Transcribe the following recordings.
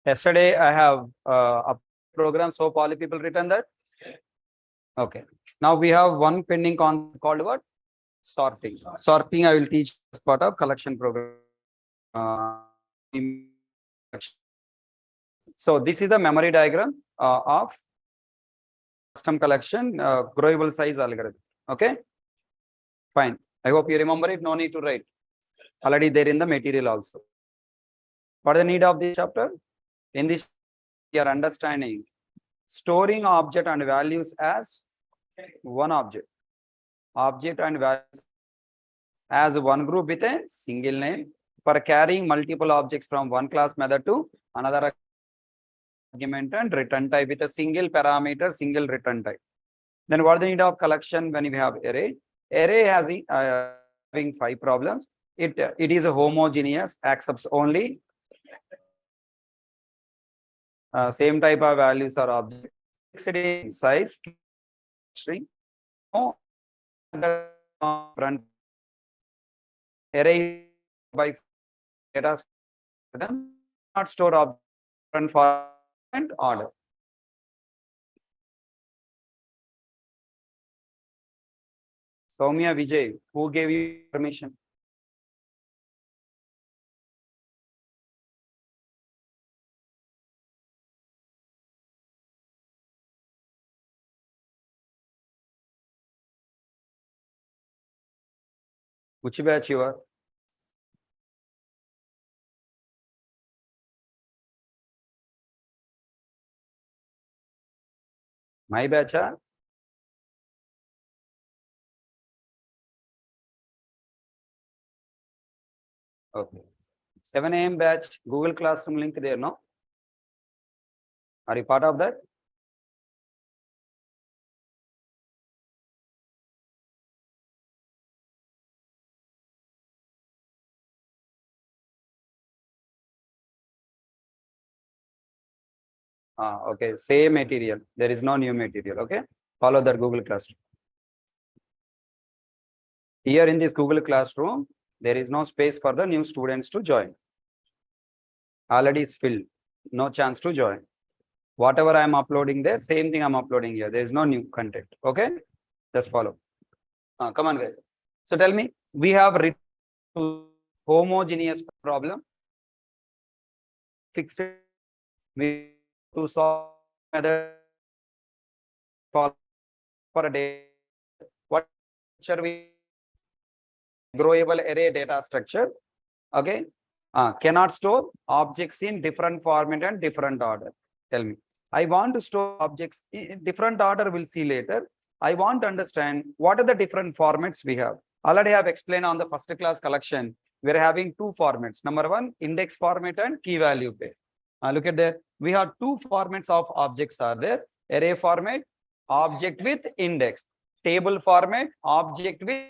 Yesterday I have a program, so poly people written that. Okay. Now we have one pending concept called what? Sorting. Sorting I will teach as part of collection program. So this is the memory diagram of custom collection growable size algorithm. Okay. Fine. I hope you remember it. No need to write. Already there in the material also. What is the need of this chapter? In this, we are understanding storing object and values as one object. Object and values as one group with a single name for carrying multiple objects from one class method to another argument and return type with a single parameter, single return type. Then what is the need of collection when we have array? Array has having 5 problems. It is a homogeneous, accepts only same type of values or objects, fixed in size, string, no front array by data not store object front for and order. Soumya Vijay, who gave you permission? Which batch you are? My batch are? Okay. 7 AM batch, Google Classroom link there, no? Are you part of that? Okay. Same material. There is no new material. Okay. Follow that Google Classroom. Here in this Google Classroom, there is no space for the new students to join. Already is filled. No chance to join. Whatever I am uploading there, same thing I'm uploading here. There is no new content. Okay. Just follow. Come on, guys. So tell me, we have written homogeneous problem. Fix it. We to solve another for a day. What structure we growable array data structure? Okay. Cannot store objects in different format and different order. Tell me. I want to store objects in different order. We'll see later. I want to understand what are the different formats we have. Already I have explained on the first class collection. We're having 2 formats. Number 1, index format and key value pair. Look at that. We have 2 formats of objects are there. Array format, object with index. Table format, object with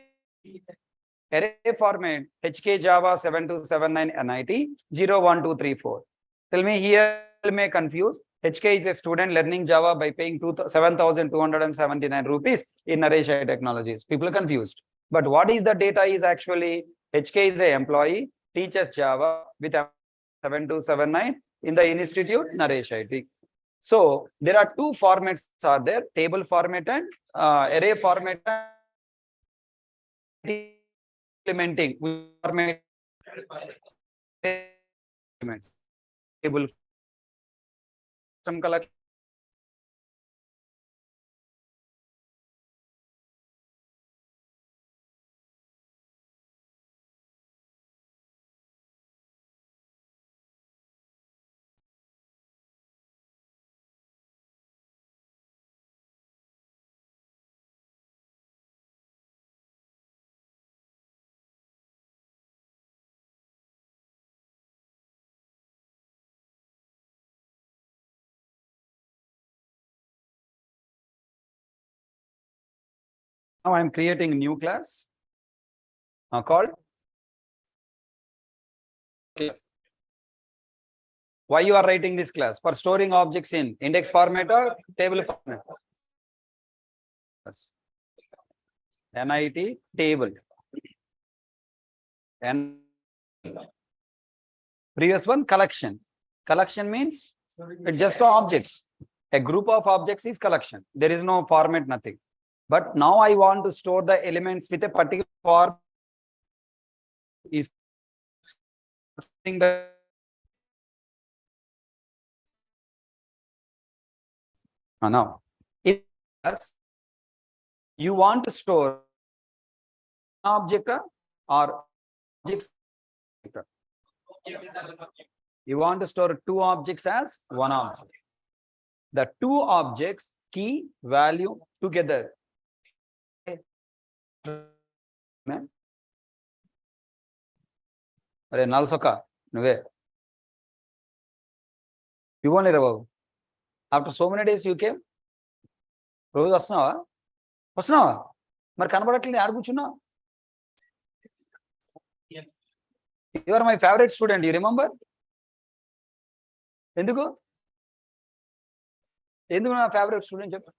array format, HK Java 7279 NIT 01234. Tell me here, may confuse. HK is a student learning Java by paying 7,279 rupees in Naresh Technologies. People are confused. But what is the data is actually HK is an employee, teaches Java with 7279 in the institute Naresh IT. So there are 2 formats are there, table format and array format. Implementing format table some collection. Now I am creating a new class called. Why you are writing this class? For storing objects in index format or table format? NIT table. And previous one collection. Collection means it's just objects. A group of objects is collection. There is no format, nothing. But now I want to store the elements with a particular form. Is the now if you want to store an object or objects, you want to store two objects as one object. The two objects key value together. అరే నల్సొక్క నువ్వే ఇవ్వండి రా బాబు. After so many days you came. రోజు వస్తున్నావా మరి కనబడట్లేదు, ఆడ కూర్చున్నావు. You are my favourite student, you remember? ఎందుకు నా ఫేవరెట్ స్టూడెంట్ చెప్పు.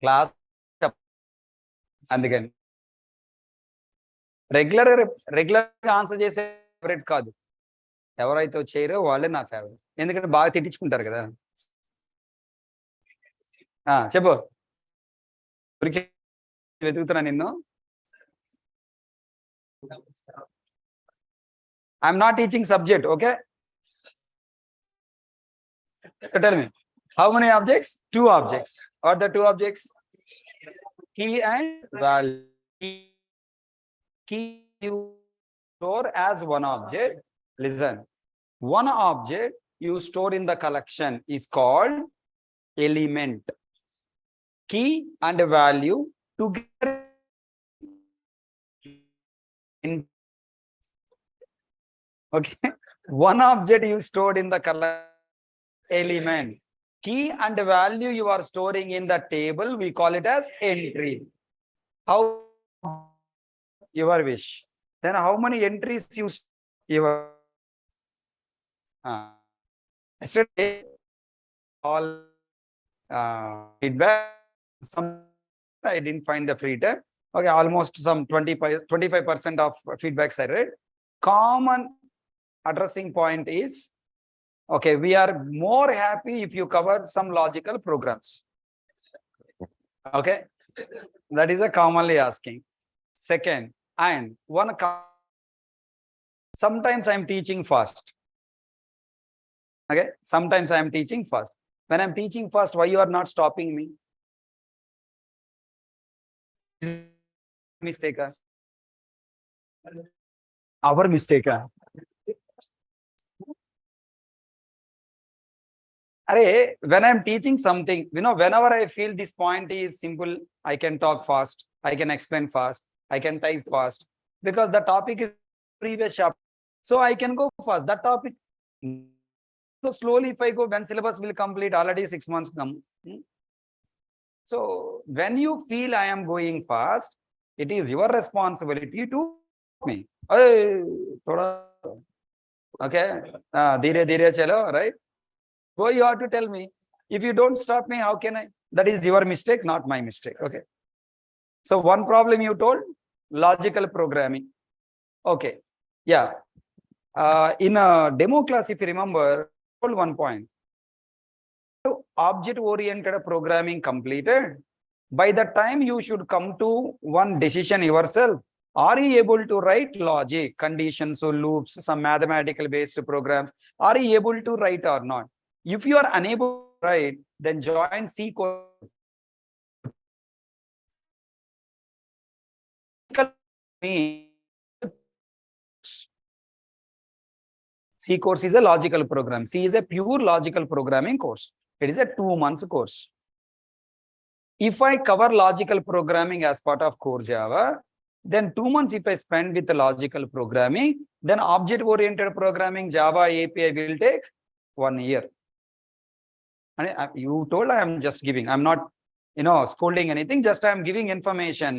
క్లాస్ అందుకని రెగ్యులర్గా ఆన్సర్ చేసే ఫేవరెట్ కాదు. ఎవరైతే వచ్చారో వాళ్ళే నా ఫేవరెట్, ఎందుకంటే బాగా తిట్టించుకుంటారు కదా. చెప్పు. వెతుకుతున్నా నిన్ను. I'm not teaching subject, okay? So tell me, how many objects? Two objects. What are the two objects? Key and value. Key you store as one object. Listen, one object you store in the collection is called element. Key and value together in, okay? One object you stored in the collection element. Key and value you are storing in the table, we call it as entry. How? Your wish. Then how many entries you your yesterday all feedback. Some I didn't find the free time. Okay, almost some 25% of feedbacks I read. Common addressing point is, okay, we are more happy if you cover some logical programs. Okay, that is a commonly asking. Second, and one, sometimes I am teaching fast. Okay, sometimes I am teaching fast. When I am teaching fast, why you are not stopping me? Mistake. Our mistake. When I'm teaching something, whenever I feel this point is simple, I can talk fast, I can explain fast, I can type fast, because the topic is previous chapter. So I can go fast. That topic. So slowly, if I go, when syllabus will complete, already 6 months come. So when you feel I am going fast, it is your responsibility to me. Okay, dhire chalo, right? So you have to tell me. If you don't stop me, how can I? That is your mistake, not my mistake. Okay. So one problem you told, logical programming. Okay. Yeah. In a demo class, if you remember, I told one point. Object-oriented programming completed. By the time you should come to one decision yourself, are you able to write logic, conditions, or loops, some mathematical based programs? Are you able to write or not? If you are unable to write, then join C course. C course is a logical program. C is a pure logical programming course. It is a 2 months course. If I cover logical programming as part of core Java, then 2 months if I spend with the logical programming, then object-oriented programming Java API will take 1 year. And you told I am just giving. I'm not, scolding anything. Just I am giving information.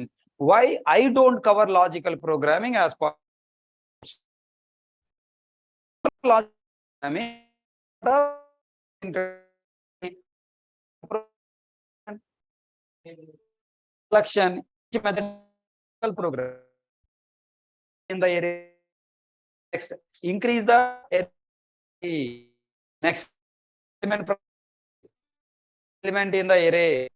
Why I don't cover logical programming as part of programming. Collection program. in the array. Next, increase the array. Next, element in the array.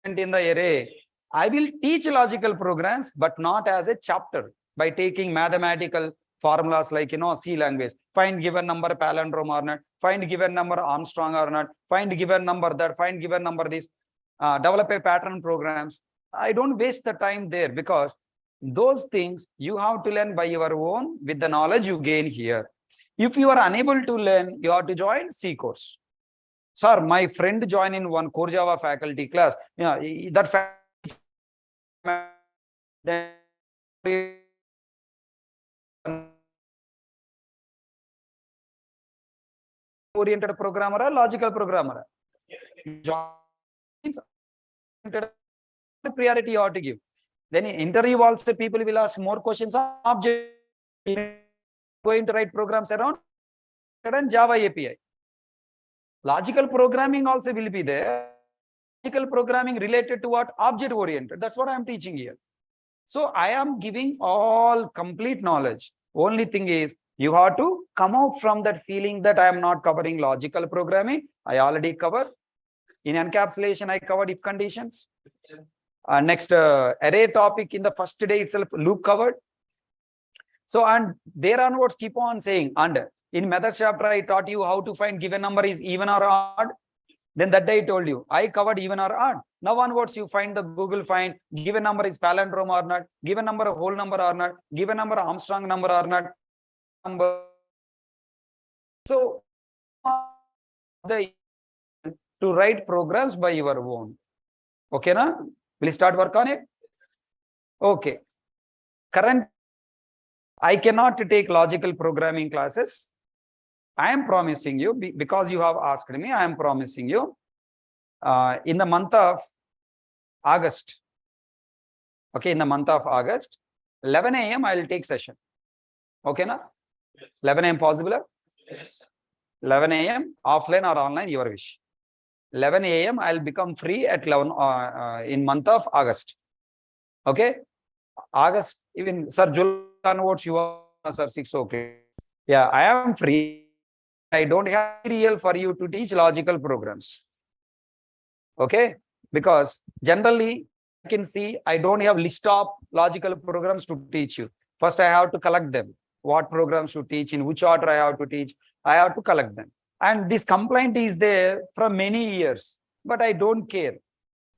In the array. I will teach logical programs, but not as a chapter, by taking mathematical formulas like, C language. Find given number palindrome or not. Find given number Armstrong or not. Find given number that. Find given number this. Develop a pattern programs. I don't waste the time there, because those things you have to learn by your own with the knowledge you gain here. If you are unable to learn, you have to join C course. Sir, my friend joined in one core Java faculty class. Yeah, that oriented programmer or logical programmer. Priority you ought to give. Then in interview also people will ask more questions on object. Going to write programs around Java API. Logical programming also will be there. Logical programming related to what? Object oriented. That's what I am teaching here. So I am giving all complete knowledge. Only thing is, you have to come out from that feeling that I am not covering logical programming. I already covered. In encapsulation, I covered if conditions. Next, array topic in the first day itself, loop covered. So, and there onwards, keep on saying, and in methods chapter, I taught you how to find given number is even or odd. Then that day I told you, I covered even or odd. Now onwards, you find the Google find, given number is palindrome or not, given number a whole number or not, given number Armstrong number or not. So, to write programs by your own. Okay, na? Will you start work on it? Okay. Current, I cannot take logical programming classes. I am promising you, because you have asked me, I am promising you, in the month of August. Okay, in the month of August, 11 a.m. I will take session. Okay, na? Yes. 11 a.m. possible? Yes. 11 a.m. offline or online, your wish. 11 a.m. I will become free at 11 in month of August. Okay, August, even sir, July onwards you are, sir, 6 okay. Yeah, I am free. I don't have material for you to teach logical programs. Okay, because generally I can see I don't have list of logical programs to teach you. First, I have to collect them. What programs to teach, in which order I have to teach, I have to collect them. And this complaint is there from many years, but I don't care,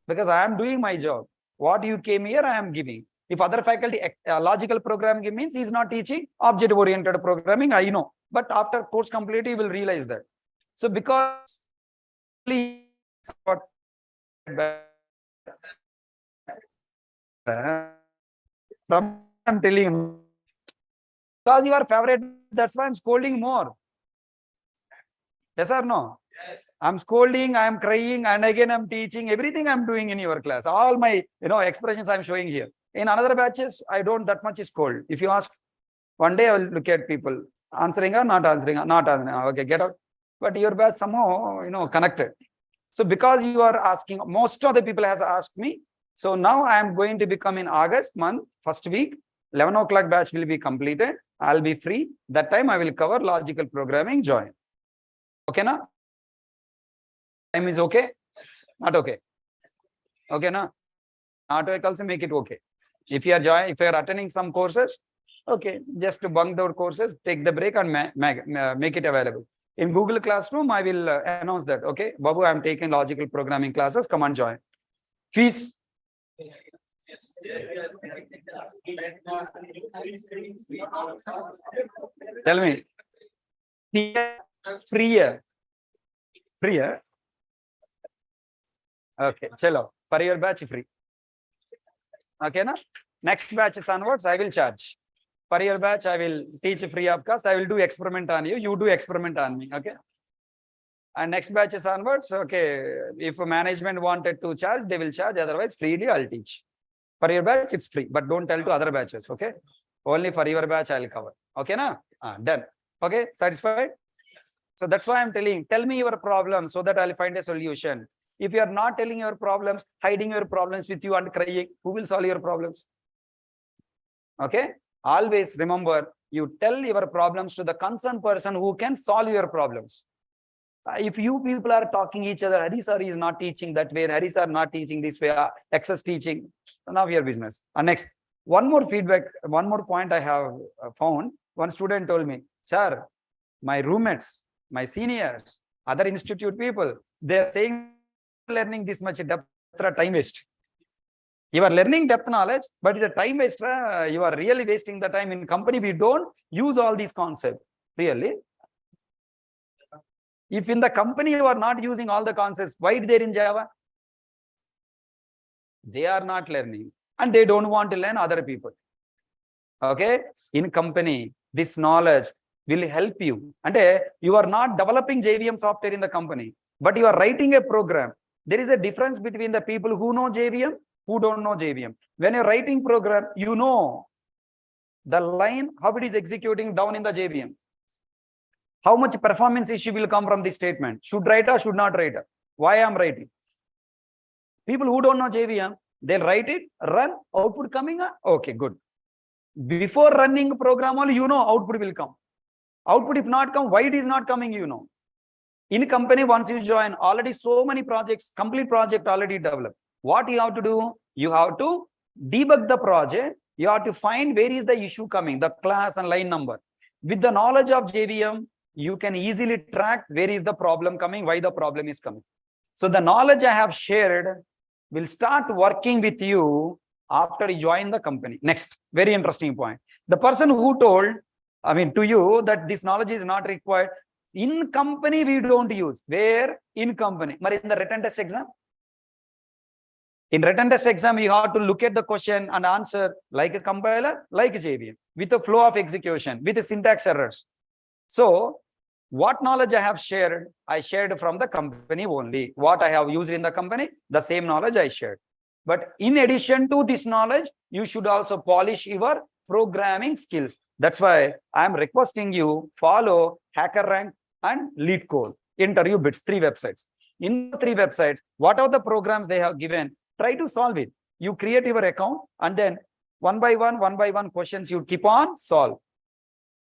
because I am doing my job. What you came here, I am giving. If other faculty logical programming means he is not teaching object oriented programming, I know. But after course complete, you will realize that. So because from I'm telling you, because you are favorite, that's why I'm scolding more. Yes or no? Yes. I'm scolding, I'm crying, and again I'm teaching. Everything I'm doing in your class. All my expressions I'm showing here. In another batches, I don't that much scold. If you ask, one day I will look at people answering or not answering, okay, get out. But your batch somehow connected. So because you are asking, most of the people has asked me. So now I am going to become in August month, first week, 11 o'clock batch will be completed. I'll be free. That time I will cover logical programming, join. Okay, na? Time is okay? Not okay? Okay, na? Not okay, also make it okay. If you are attending some courses, okay, just to bunk those courses, take the break and make it available. In Google Classroom, I will announce that, okay, Babu, I am taking logical programming classes, come and join. Fees? Tell me. Free? Okay, chalo. For your batch, free. Okay, na? Next batch is onwards, I will charge. For your batch, I will teach free of cost. I will do experiment on you. You do experiment on me. Okay. And next batch is onwards. Okay. If management wanted to charge, they will charge. Otherwise, freely I'll teach. For your batch, it's free. But don't tell to other batches. Okay. Only for your batch, I'll cover. Okay, na? Done. Okay. Satisfied? So that's why I'm telling. Tell me your problem so that I'll find a solution. If you are not telling your problems, hiding your problems with you and crying, who will solve your problems? Okay. Always remember, you tell your problems to the concerned person who can solve your problems. If you people are talking each other, Hari sir is not teaching that way, Hari sir not teaching this way, excess teaching, now your business. Next, one more feedback, one more point I have found. One student told me, sir, my roommates, my seniors, other institute people, they're saying learning this much depth, time waste. You are learning depth knowledge, but it's a time waste. You are really wasting the time. In company, we don't use all these concepts. Really. If in the company you are not using all the concepts, why they're in Java? They are not learning and they don't want to learn other people. Okay. In company, this knowledge will help you. And you are not developing JVM software in the company, but you are writing a program. There is a difference between the people who know JVM, who don't know JVM. When you're writing program, you know the line, how it is executing down in the JVM. How much performance issue will come from this statement? Should write or should not write? Why I'm writing? People who don't know JVM, they'll write it, run, output coming. Okay, good. Before running program, only you know output will come. Output if not come, why it is not coming, you know. In company, once you join, already so many projects, complete project already developed. What you have to do? You have to debug the project. You have to find where is the issue coming, the class and line number. With the knowledge of JVM, you can easily track where is the problem coming, why the problem is coming. So the knowledge I have shared will start working with you after you join the company. Next, very interesting point. The person who told, to you that this knowledge is not required, in company we don't use. Where? In company. But in the written test exam? In written test exam, you have to look at the question and answer like a compiler, like a JVM, with a flow of execution, with the syntax errors. So, what knowledge I shared from the company only. What I have used in the company, the same knowledge I shared. But in addition to this knowledge, you should also polish your programming skills. That's why I am requesting you follow HackerRank and LeetCode, interview bits, 3 websites. In the 3 websites, whatever the programs they have given, try to solve it. You create your account and then one by one questions you keep on solve.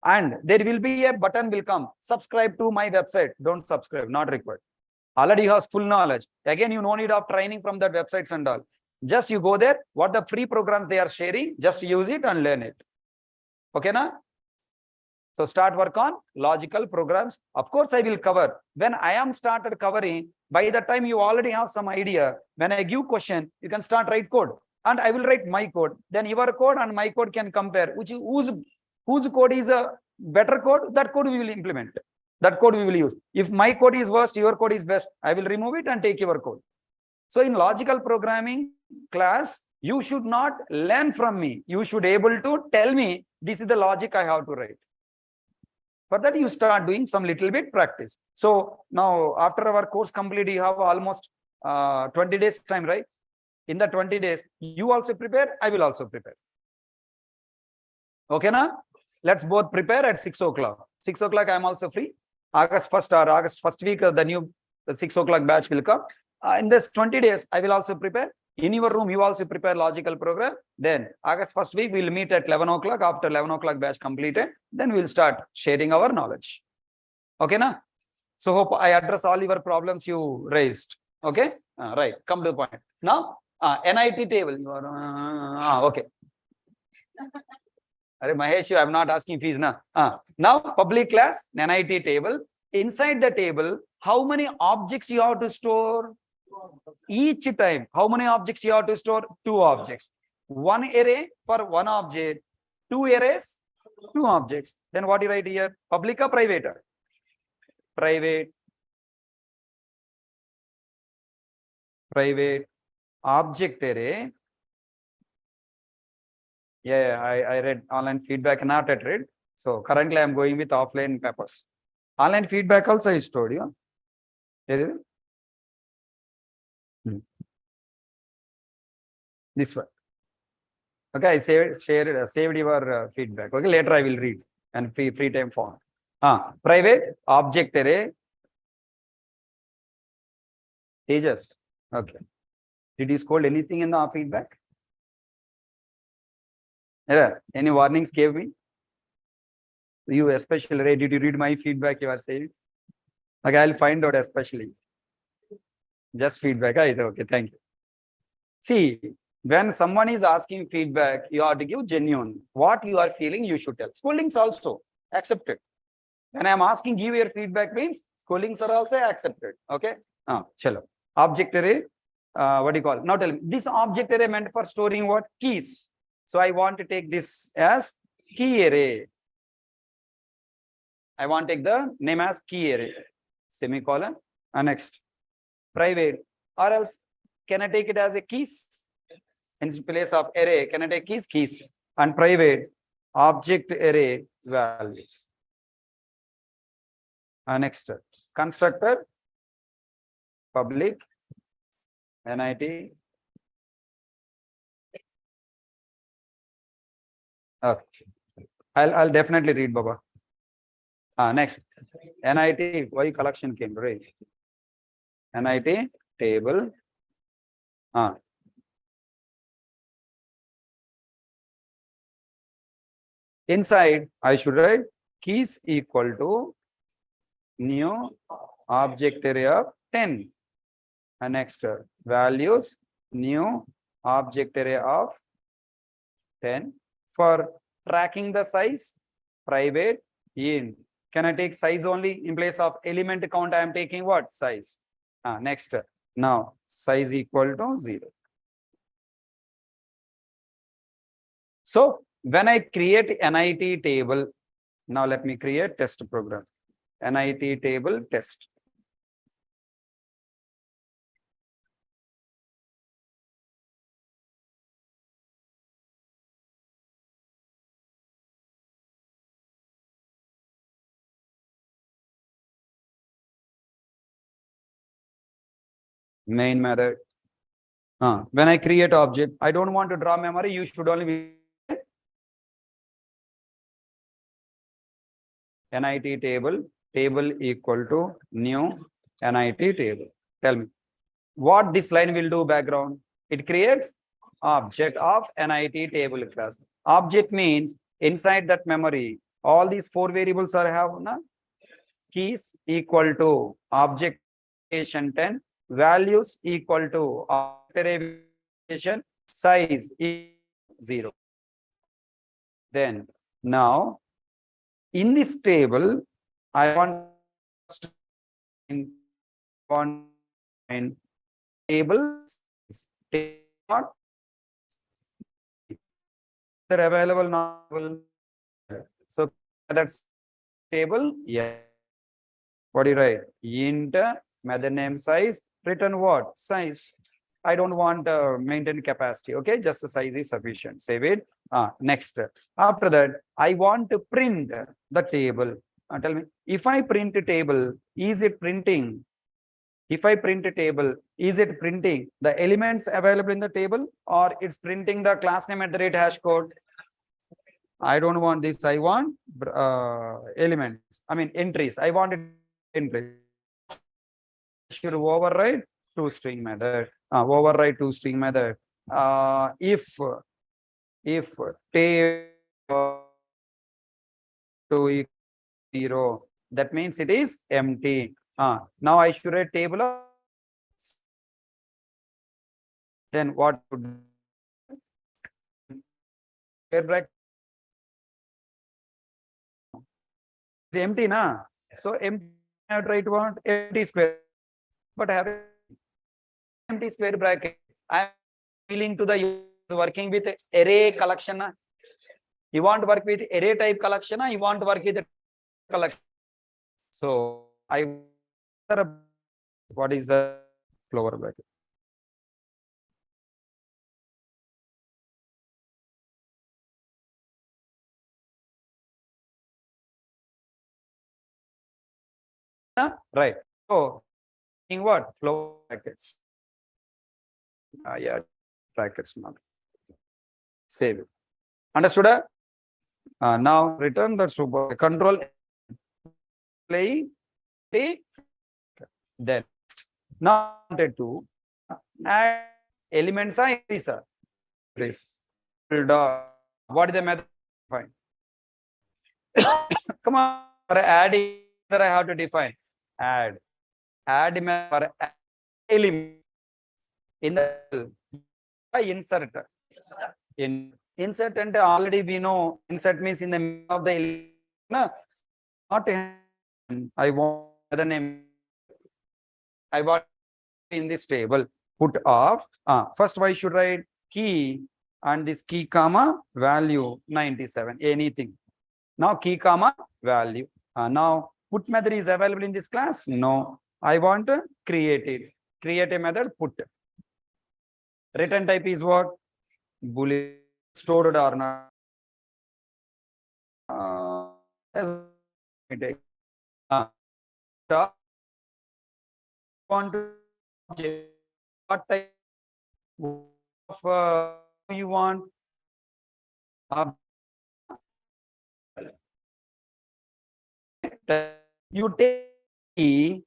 And there will be a button will come, subscribe to my website. Don't subscribe, not required. Already you have full knowledge. Again, you no need of training from that websites and all. Just you go there, what the free programs they are sharing, just use it and learn it. Okay, na? So start work on logical programs. Of course, I will cover. When I am started covering, by the time you already have some idea, when I give question, you can start write code. And I will write my code. Then your code and my code can compare. Whose code is a better code, that code we will implement. That code we will use. If my code is worst, your code is best, I will remove it and take your code. So in logical programming class, you should not learn from me. You should able to tell me, this is the logic I have to write. For that, you start doing some little bit practice. So now after our course complete, you have almost 20 days time, right? In the 20 days, you also prepare, I will also prepare. Okay, na? Let's both prepare at 6 o'clock. 6 o'clock, I am also free. August 1st or August 1st week, the new 6 o'clock batch will come. In this 20 days, I will also prepare. In your room, you also prepare logical program. Then August 1st week, we will meet at 11 o'clock. After 11 o'clock batch completed, then we will start sharing our knowledge. Okay, na? So hope I address all your problems you raised. Okay, right. Come to the point. Now, NIT table. You are okay. Mahesh, I'm not asking fees now. Now, public class, NIT table. Inside the table, how many objects you have to store? Each time, how many objects you have to store? 2 objects. 1 array for 1 object. 2 arrays, 2 objects. Then what you write here? Public or private? Private. Private. Object array. Yeah, I read online feedback, not at read. So currently I'm going with offline papers. Online feedback also is stored, you know? This one. Okay, I saved your feedback. Okay, later I will read and free time form. Private object array. Tejas. Okay. Did you scold anything in the feedback? Yeah. Any warnings gave me? You especially, right? Did you read my feedback you are saying? Okay, I'll find out especially. Just feedback. Okay, thank you. See, when someone is asking feedback, you have to give genuine. What you are feeling, you should tell. Scoldings also accepted. When I am asking, give your feedback means scoldings are also accepted. Okay. Chalo. Object array. What do you call? Now tell me. This object array meant for storing what? Keys. So I want to take this as key array. I want to take the name as key array. Semicolon. Next. Private. Or else, can I take it as a keys? In place of array, can I take keys? Keys. And private object array values. Next, constructor, public, NIT. Okay. I'll definitely read, Baba. Next, NIT, why collection came, right? NIT table. Inside, I should write keys equal to new object array of 10. And next, values, new object array of 10. For tracking the size, private int. Can I take size only? In place of element count, I am taking what? Size. Next, now size equal to 0. So when I create NIT table, now let me create test program. NIT table test. Main method. When I create object, I don't want to draw memory. You should only be NIT table. Table equal to new NIT table. Tell me what this line will do. Background. It creates object of NIT table class. Object means inside that memory, all these 4 variables are have keys equal to object 10, values equal to object size is 0. Then now in this table, I want in table they're available now. So that's table. Yeah. What do you write? Int method name size, return what? Size. I don't want maintain capacity. Okay, just the size is sufficient. Save it. Next. After that, I want to print the table. Tell me, if I print a table, is it printing? If I print a table, is it printing the elements available in the table, or it's printing the class name at the rate hash code? I don't want this. I want elements. I mean entries. I want it entries. Should override toString method. Override toString method. If table to 0, that means it is empty. Now I should write table of. Then what would bracket is empty, na? So empty, I have to write what? Empty square. But I have empty square bracket. I am willing to the working with array collection. You want to work with array type collection, you want to work with collection. So I what is the flower bracket? Right. So in what? Flower brackets. Yeah, brackets not. Save it. Understood? Now return the super control play. Then now wanted to add elements are please. What is the method? Fine. Come on, for adding, I have to define add. Add method for element in the insert. In insert and already we know insert means in the middle of the element. Not I want the name. I want in this table put of first why should write key and this key comma value 97 anything. Now key comma value. Now put method is available in this class. No, I want to create it. Create a method put. Return type is what? Boolean stored or not. Want to what type of you want? You take key,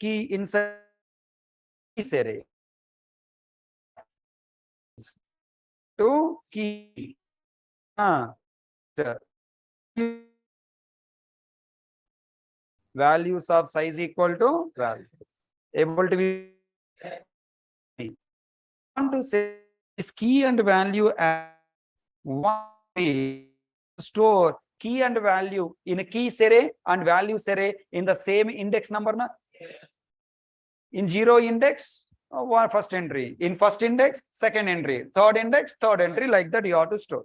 key inside this array to key. Values of size equal to value. Able to be want to say this key and value and one store key and value in a keys array and values array in the same index number. Na? In 0 index, first entry. In first index, second entry. Third index, third entry. Like that you have to store.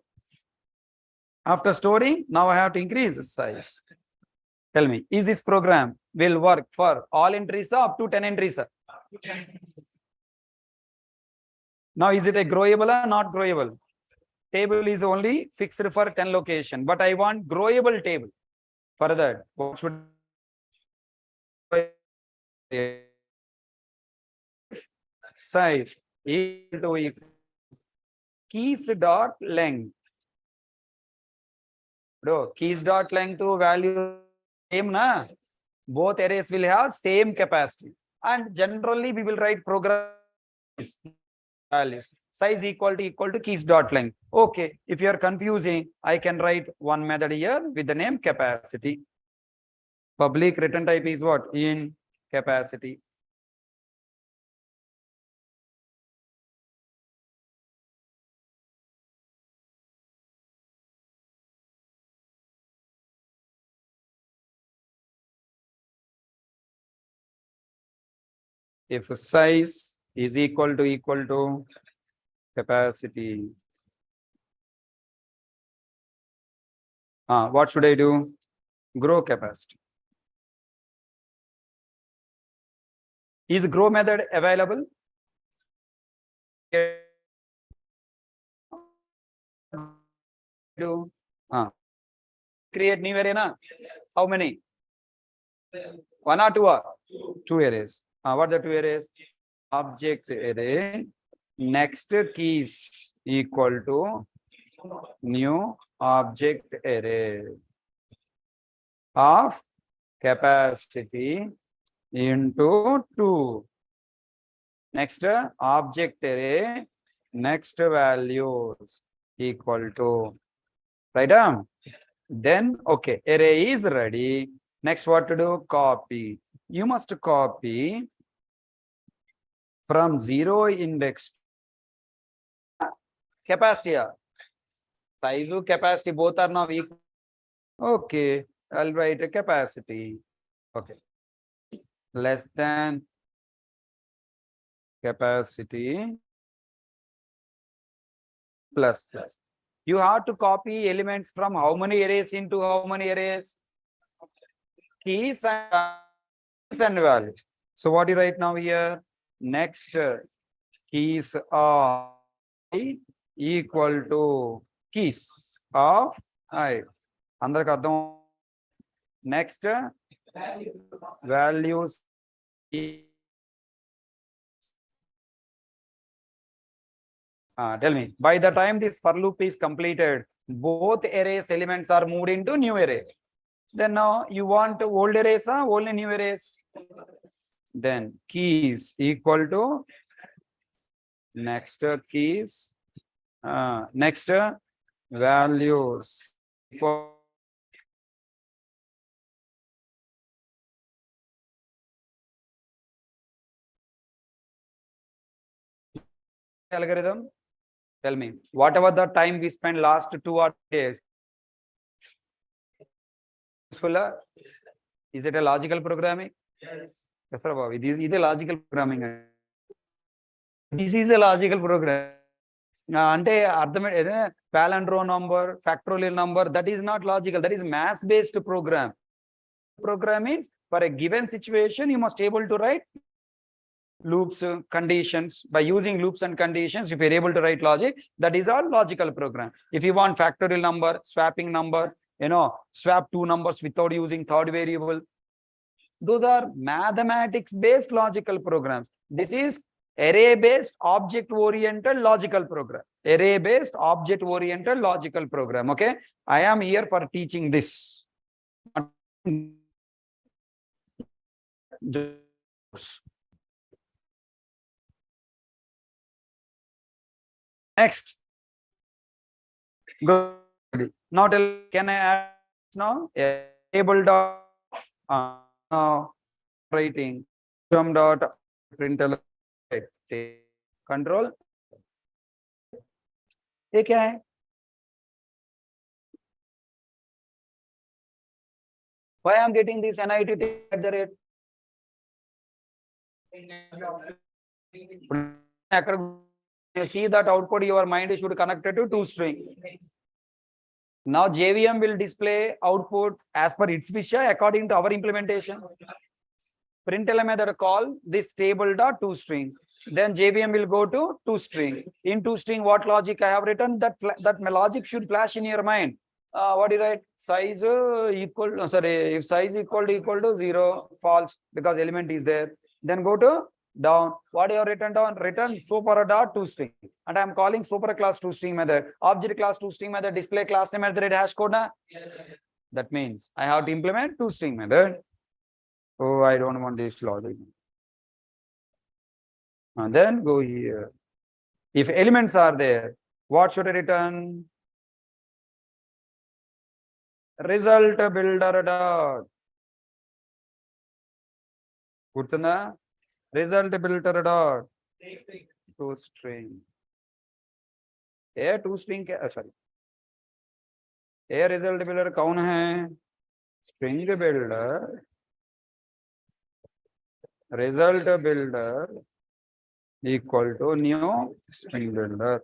After storing, now I have to increase the size. Tell me, is this program will work for all entries up to 10 entries? Now, is it a growable or not growable? Table is only fixed for 10 location, but I want growable table. For that, what should size equal to keys dot length. Bro, keys dot length value same na. Both arrays will have same capacity, and generally we will write program values. Size equal to keys dot length. Okay, if you are confusing, I can write one method here with the name capacity. Public return type is what? In capacity. If size is equal to capacity, what should I do? Grow capacity. Is grow method available? Do create new array na? How many? One or two? Two arrays. What are the two arrays? Object array next keys equal to new object array of capacity into 2. Next object array next values equal to right. Then okay, array is ready. Next what to do? Copy. You must copy from 0 index capacity. Size capacity both are now equal. Okay, I'll write a capacity. Okay, less than capacity plus. You have to copy elements from how many arrays into how many arrays? Keys and values. So what do you write now here? Next keys are equal to keys of I. Next values. Tell me, by the time this for loop is completed, both arrays elements are moved into new array. Then now you want old arrays, only new arrays. Then keys equal to next keys Next, values equal algorithm. Tell me, whatever the time we spent last 2 or 3 days, useful? Is it a logical programming? Yes. Yes, sir. This is a logical programming. This is a logical program. అంటే అర్థమే palindrome number, factorial number, that is not logical, that is math based program. Program means for a given situation you must able to write loops, conditions. By using loops and conditions, if you're able to write logic, that is our logical program. If you want factorial number, swapping number, swap two numbers without using third variable, those are mathematics based logical programs. This is array based object oriented logical program. Array based object oriented logical program. Okay, I am here for teaching this. Next, good. Now tell, can I add now table dot writing from dot println control. ये क्या है? Why I am getting this NIT at the rate? You see that output, your mind should connect to toString. Now JVM will display output as per its wish according to our implementation. Println method call this table dot toString. Then JVM will go to toString. In toString, what logic I have written, that logic should flash in your mind. What do you write? Size equal, if size equal to 0, false, because element is there. Then go to down. What you have written down? Return super dot toString. And I am calling super class toString method. Object class toString method, display class name at the hash code. Na? Yes. That means I have to implement toString method. Oh, I don't want this logic. And then go here. If elements are there, what should I return? Result builder dot. Gurtunda? Result builder dot toString. toString sorry. result builder कौन है? String builder. Result builder equal to new string builder.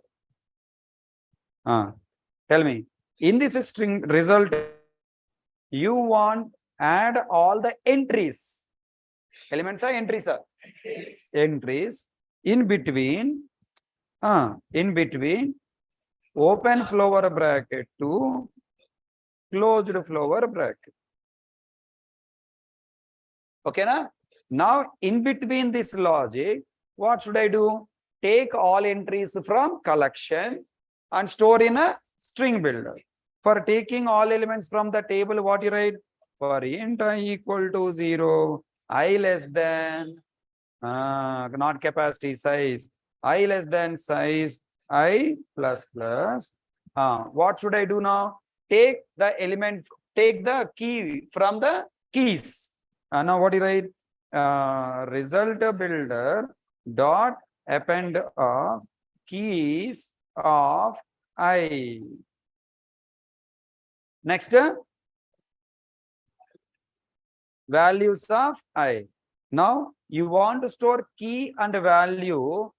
Tell me, in this string result, you want add all the entries. Elements are entries, sir. Entries in between open flower bracket to closed flower bracket. Okay, na? Now in between this logic, what should I do? Take all entries from collection and store in a string builder. For taking all elements from the table, what you write? For int I equal to 0, I less than not capacity, size, I less than size, I plus plus. What should I do now? Take the element, take the key from the keys. Now what do you write? Result builder dot append of keys of I. Next, values of I. Now you want to store key and value.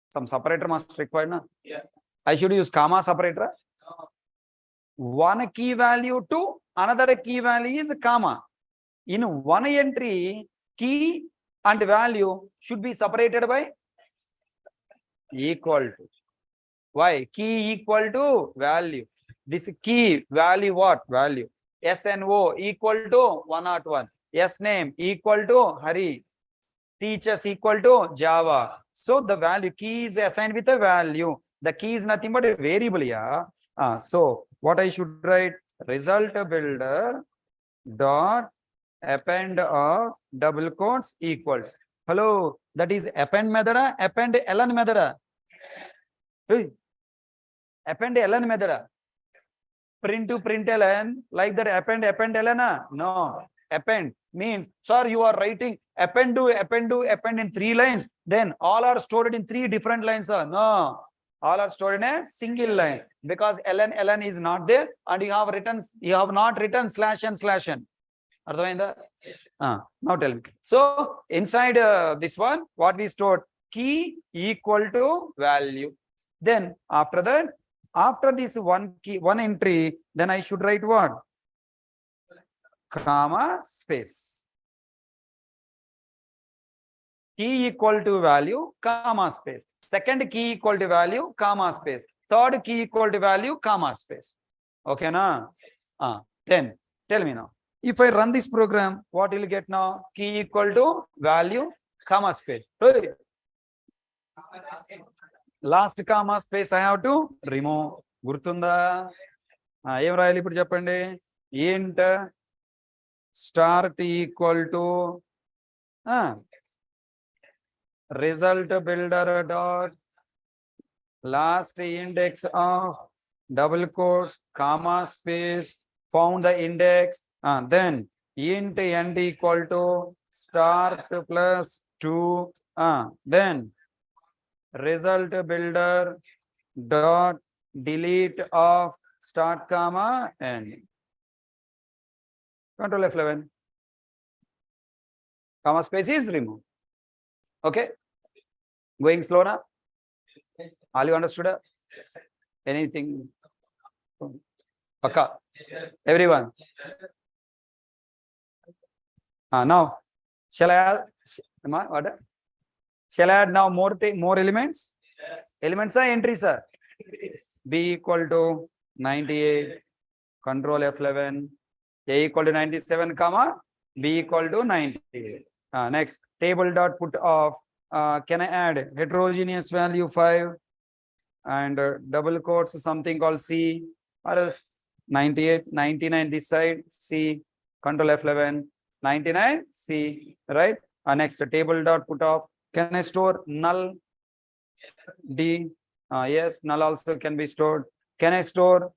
Some separator must require, na? Yeah. I should use comma separator. No. One key value to another key value is comma. In one entry, key and value should be separated by equal to. Why? Key equal to value. This key value what? Value. SNO equal to 101. S name equal to Hari. Teachers equal to Java. So the value key is assigned with a value. The key is nothing but a variable. Yeah. So what I should write? Result builder dot append of double quotes equal. Hello, that is append method, append ln method. Hey, Append ln method. Print to println like that. Append ln. No. Append means, sir, you are writing append in 3 lines. Then all are stored in 3 different lines, sir. No. All are stored in a single line because ln is not there, and you have not written /n. Now tell me. So inside this one, what we stored? Key equal to value. Then after that, after this one entry, then I should write what? Comma space. Key equal to value, comma space. Second key equal to value, comma space. Third key equal to value, comma space. Okay, na? Then tell me now. If I run this program, what will get now? Key equal to value, comma space. Last comma space I have to remove. Gurtunda. Em rayali ippudu cheppandi. Int start equal to result builder dot last index of double quotes comma space found the index, then int end equal to start plus 2, then result builder dot delete of start comma end. Control F11. Comma space is removed. Okay. Going slow now. All you understood? Anything? Akka. Everyone. Now, shall I add? What? Shall I add now more elements? Elements are entries, sir. B equal to 98. Control F11. A equal to 97, comma B equal to 98. Next, table dot put off. Can I add heterogeneous value 5 and double quotes something called C, or else 98, 99 this side C. Control F11. 99 C, right? Next, table dot put off. Can I store null D? Yes, null also can be stored. Can I store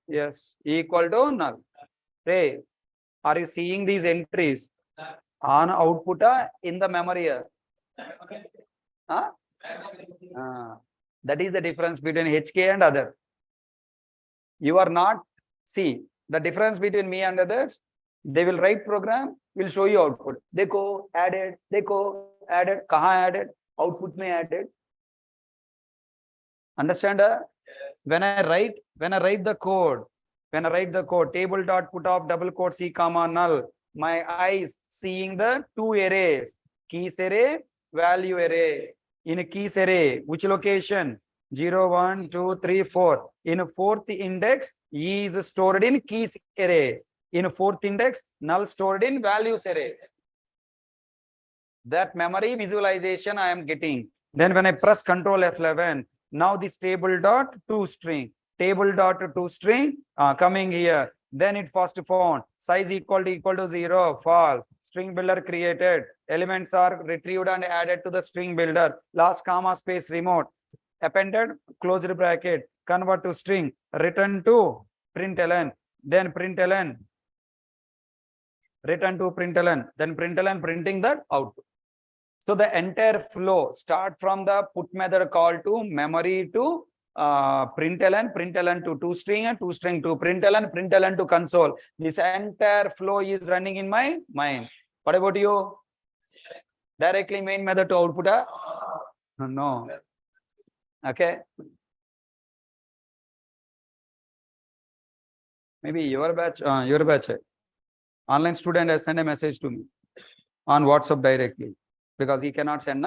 yes equal to null? Hey, are you seeing these entries on output in the memory? That is the difference between HK and other. You are not, see the difference between me and others. They will write program, will show you output. Dekho added, kaha added, output may added. Understand? When I write the code, table dot put off double quote C comma null, my eyes seeing the 2 arrays, keys array, value array. In a keys array, which location? 0, 1, 2, 3, 4. In a 4th index, E is stored in keys array. In a 4th index, null stored in values array. That memory visualization I am getting. Then when I press Control F11, now this table dot toString, coming here. Then it first found size equal to 0, false. String builder created. Elements are retrieved and added to the string builder. Last comma space removed. Appended, closed bracket, convert to string, return to println, then println, return to println, then println printing that output. So the entire flow start from the put method call to memory to println to toString, and toString to println to console. This entire flow is running in my mind. What about you? Directly main method to output? No. Okay. Maybe your batch. Online student has sent a message to me on WhatsApp directly, because he cannot send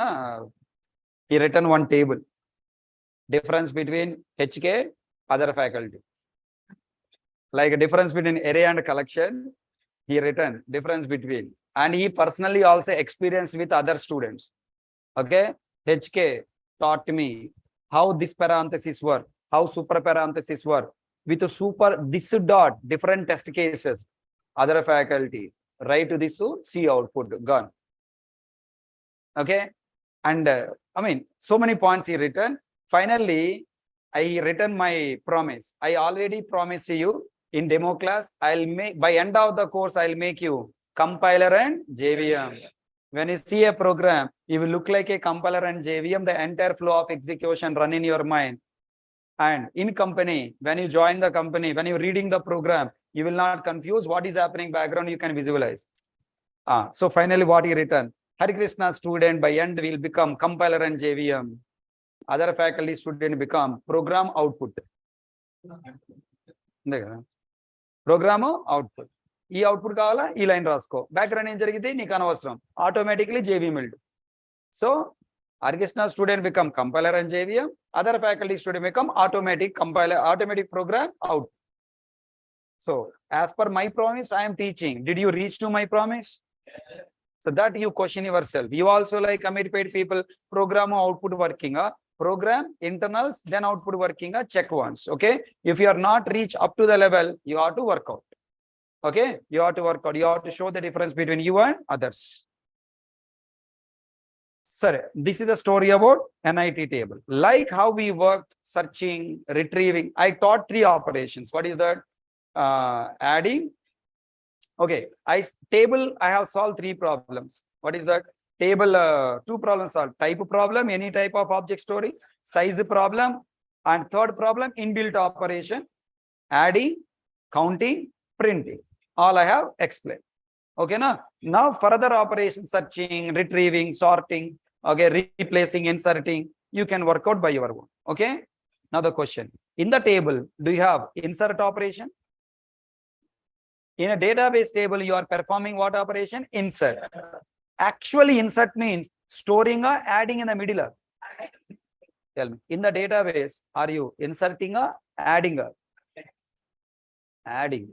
he written one table. Difference between HK, other faculty. Like a difference between array and collection, he written difference between. And he personally also experienced with other students. Okay. HK taught me how this parenthesis work, how super parenthesis work. With a super this dot, different test cases. Other faculty, write to this C output, gone. Okay. And I mean, so many points he written. Finally, I written my promise. I already promised you in demo class, I'll make, by end of the course, I'll make you compiler and JVM. When you see a program, it will look like a compiler and JVM, the entire flow of execution run in your mind. And in company, when you join the company, when you're reading the program, you will not confuse what is happening background, you can visualize. So finally, what he written? Hari Krishna student by end will become compiler and JVM. Other faculty student become program output. Program output. ఈ output కావాలా ఈ line రాసుకో background ఏం జరిగింది నీకు అనవసరం automatically JVM will do. So Harikrishna student become compiler and JVM, other faculty student become automatic compiler, automatic program out. So as per my promise, I am teaching. Did you reach to my promise? So that you question yourself. You also like commit paid people, program output working, program internals, then output working, check once. Okay. If you are not reach up to the level, you have to work out. Okay. You have to work out. You have to show the difference between you and others. Sir, this is the story about NIT table. Like how we worked, searching, retrieving. I taught 3 operations. What is that? Adding. Okay, table, I have solved 3 problems. What is that? Table, 2 problems solved. Type problem, any type of object story, size problem, and third problem, inbuilt operation, adding, counting, printing. All I have explained. Okay, now further operations, searching, retrieving, sorting, okay, replacing, inserting, you can work out by your own. Okay, now the question, in the table, do you have insert operation? In a database table, you are performing what operation? Insert. Actually, insert means storing or adding in the middle. Tell me, in the database, are you inserting or adding? Adding,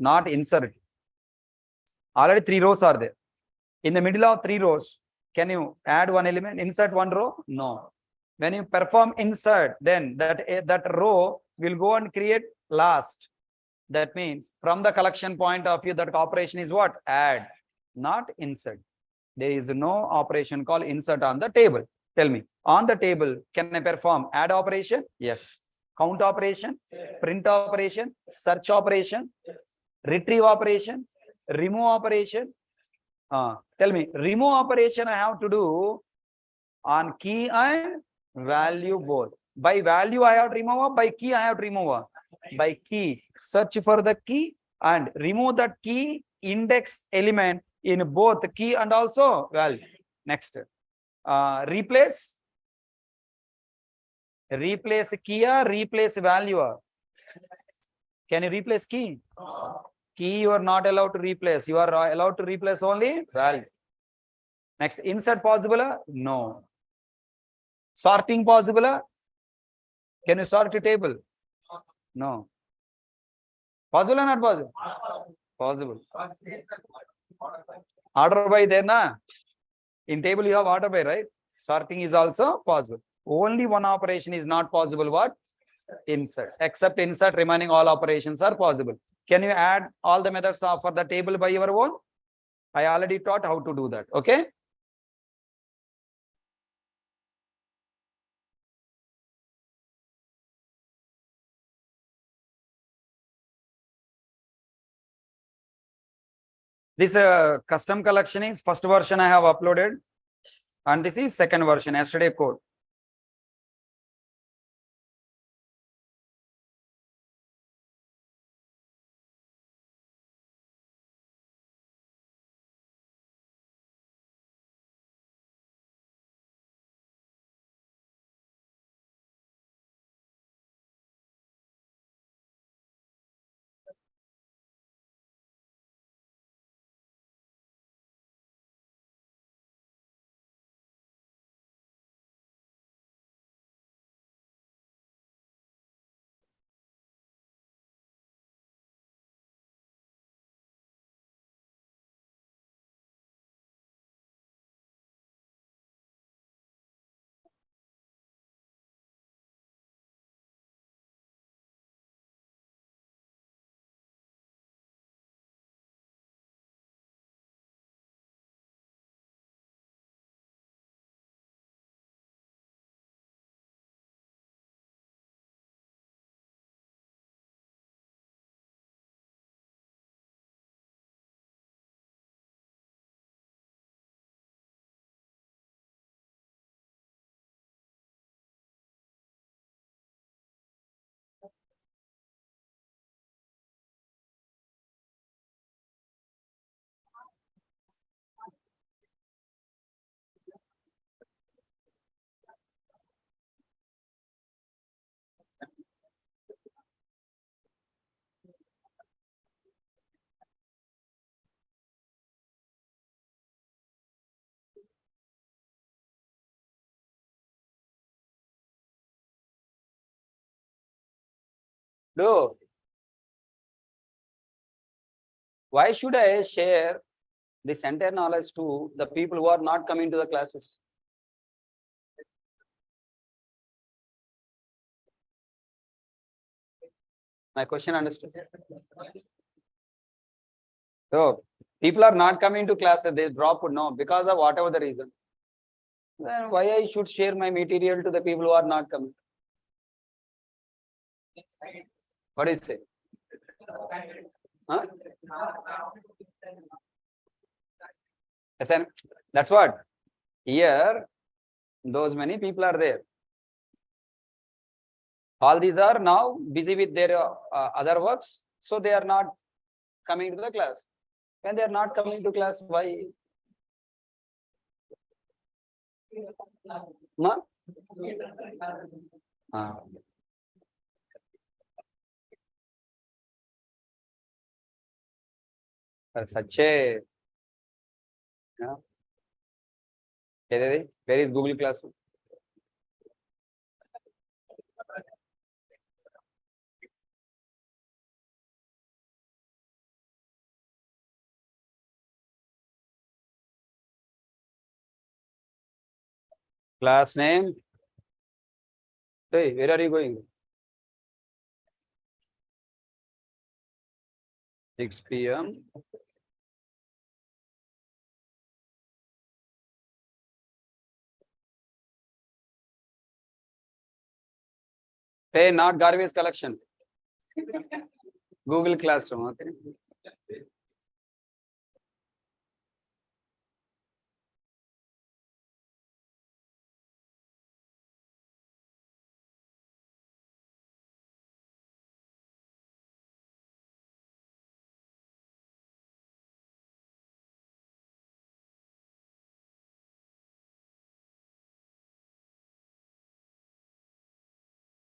not insert. Already 3 rows are there. In the middle of 3 rows, can you add 1 element, insert 1 row? No. When you perform insert, then that row will go and create last. That means from the collection point of view, that operation is what? Add, not insert. There is no operation called insert on the table. Tell me, on the table, can I perform add operation? Yes. Count operation, print operation, search operation, retrieve operation, remove operation. Tell me, remove operation I have to do on key and value both. By value I have to remove, by key I have to remove. By key, search for the key and remove that key index element in both key and also value. Next, replace key or replace value. Can you replace key? Key you are not allowed to replace. You are allowed to replace only value. Next, insert possible? No. Sorting possible? Can you sort the table? No. Possible or not possible? Possible. Order by there, na? In table you have order by, right? Sorting is also possible. Only one operation is not possible. What? Insert. Except insert, remaining all operations are possible. Can you add all the methods for the table by your own? I already taught how to do that. Okay. This custom collection is first version I have uploaded, and this is second version, yesterday code. Do. Why should I share this entire knowledge to the people who are not coming to the classes? My question understood. So people are not coming to classes, they drop no because of whatever the reason. Then why I should share my material to the people who are not coming? What do you say? Huh? That's what. Here, those many people are there. All these are now busy with their other works, so they are not coming to the class. When they are not coming to class, why? Ma? Such a where is Google Classroom? Class name. Hey, where are you going? 6 p.m. Hey, not garbage collection. Google Classroom. Okay.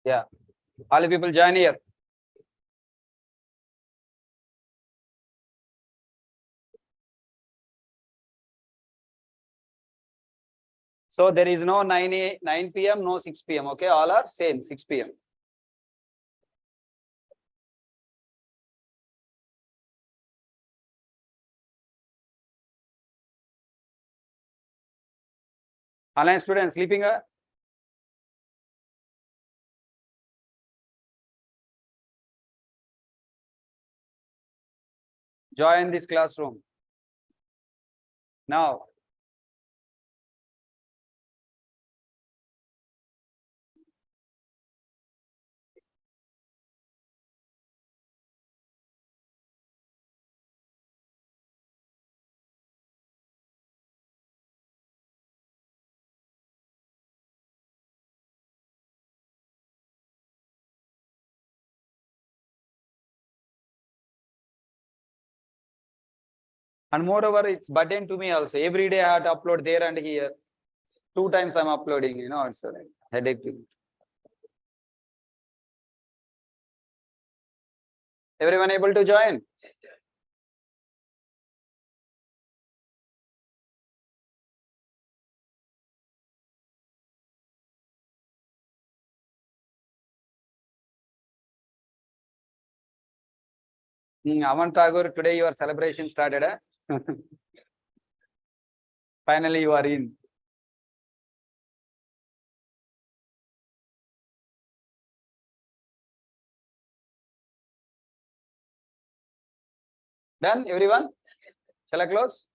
Yeah. All the people join here. So there is no 9 p.m., no 6 p.m. Okay, all are same 6 p.m. Online students sleeping. Join this classroom now. And moreover, it's burden to me also. Every day I have to upload there and here. 2 times I'm uploading, it's a headache to me. Everyone able to join? Aman Tagore, today your celebration started. Finally, you are in. Done, everyone? Shall I close?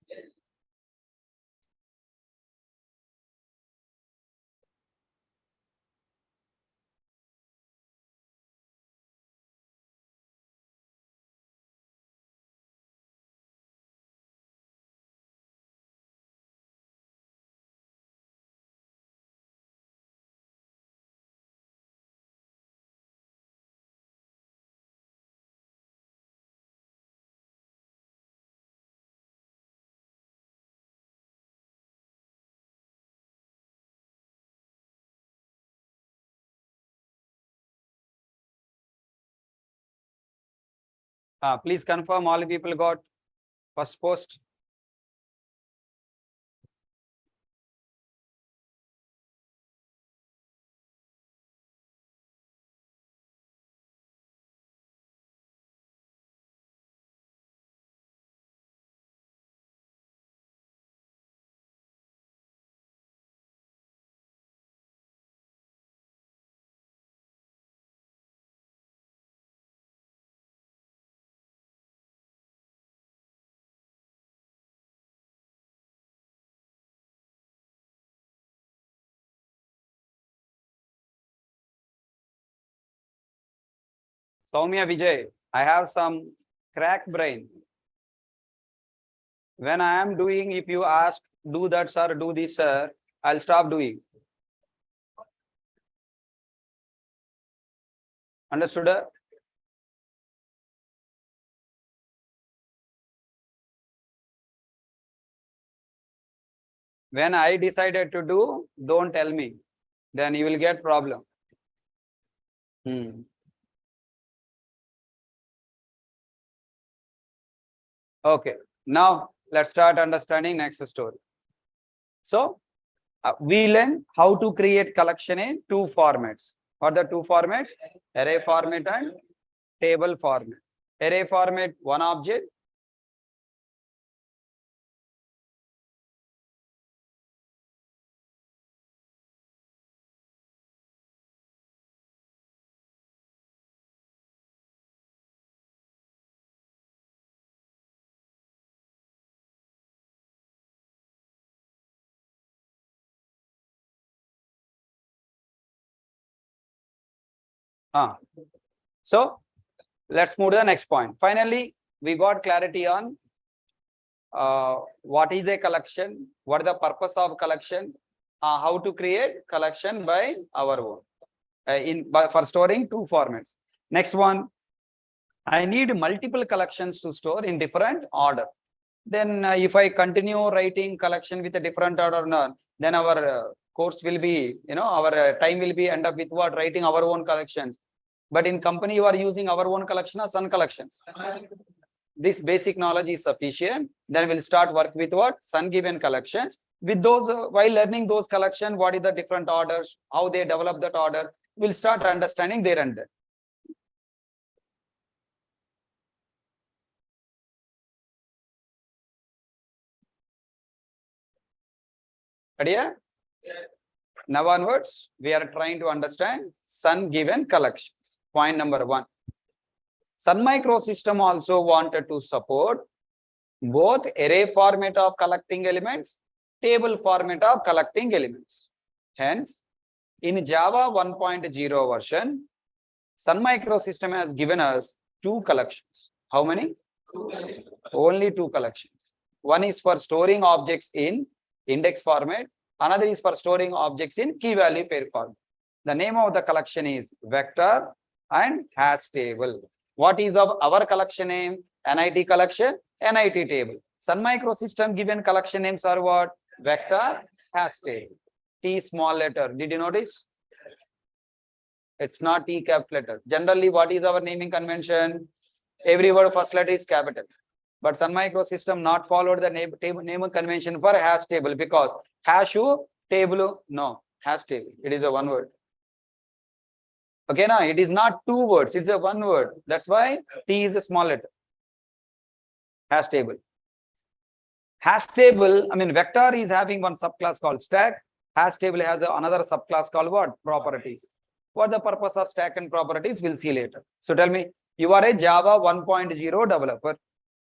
Please confirm all people got first post. Soumya Vijay, I have some crack brain. When I am doing, if you ask, do that, sir, do this, sir, I'll stop doing. Understood? When I decided to do, don't tell me. Then you will get problem. Okay, now let's start understanding next story. So we learn how to create collection in two formats. What are the two formats? Array format and table format. Array format, one object. So let's move to the next point. Finally, we got clarity on what is a collection, what is the purpose of collection, how to create collection by our own for storing two formats. Next one, I need multiple collections to store in different order. Then if I continue writing collection with a different order, then our course will be, our time will be end up with what? Writing our own collections. But in company, you are using our own collection or Sun collections. This basic knowledge is sufficient. Then we'll start work with what? Sun given collections. With those, while learning those collection, what is the different orders, how they develop that order, we'll start understanding there and then. Ready? Now onwards, we are trying to understand Sun given collections. Point number one. Sun Microsystem also wanted to support both array format of collecting elements, table format of collecting elements. Hence, in Java 1.0 version, Sun Microsystem has given us two collections. How many? Only two collections. One is for storing objects in index format. Another is for storing objects in key value pair format. The name of the collection is vector and hash table. What is of our collection name? NIT collection, NIT table. Sun Microsystem given collection names are what? Vector, hash table. T small letter. Did you notice? It's not T cap letter. Generally, what is our naming convention? Every word first letter is capital. But Sun Microsystem not followed the name convention for hash table because hash table, no, hash table. It is a one word. Okay, now it is not two words, it's a one word. That's why T is a small letter. Hash table. Hash table, I mean, vector is having one subclass called stack. Hash table has another subclass called what? Properties. What the purpose of stack and properties, we'll see later. So tell me, you are a Java 1.0 developer.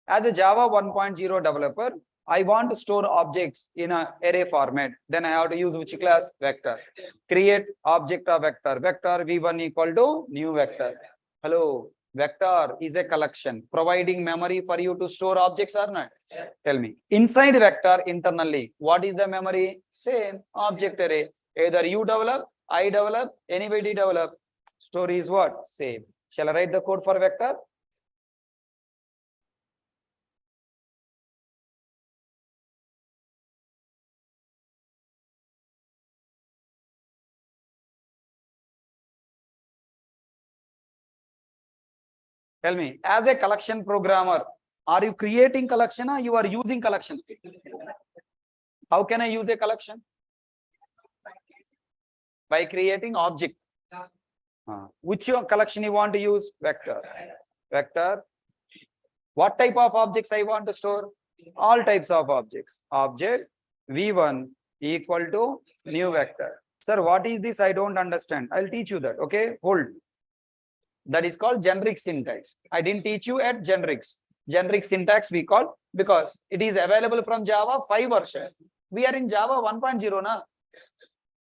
As a Java 1.0 developer, I want to store objects in an array format. Then I have to use which class? Vector. Create object of vector. Vector v1 equal to new vector. Hello, vector is a collection providing memory for you to store objects or not? Tell me. Inside vector internally, what is the memory? Same object array. Either you develop, I develop, anybody develop. Story is what? Same. Shall I write the code for vector? Tell me, as a collection programmer, are you creating collection or you are using collection? How can I use a collection? By creating object. Which collection you want to use? Vector. Vector. What type of objects I want to store? All types of objects. Object v1 equal to new vector. Sir, what is this? I don't understand. I'll teach you that. Okay, hold. That is called generic syntax. I didn't teach you at generics. Generic syntax we call because it is available from Java 5 version. We are in Java 1.0 now.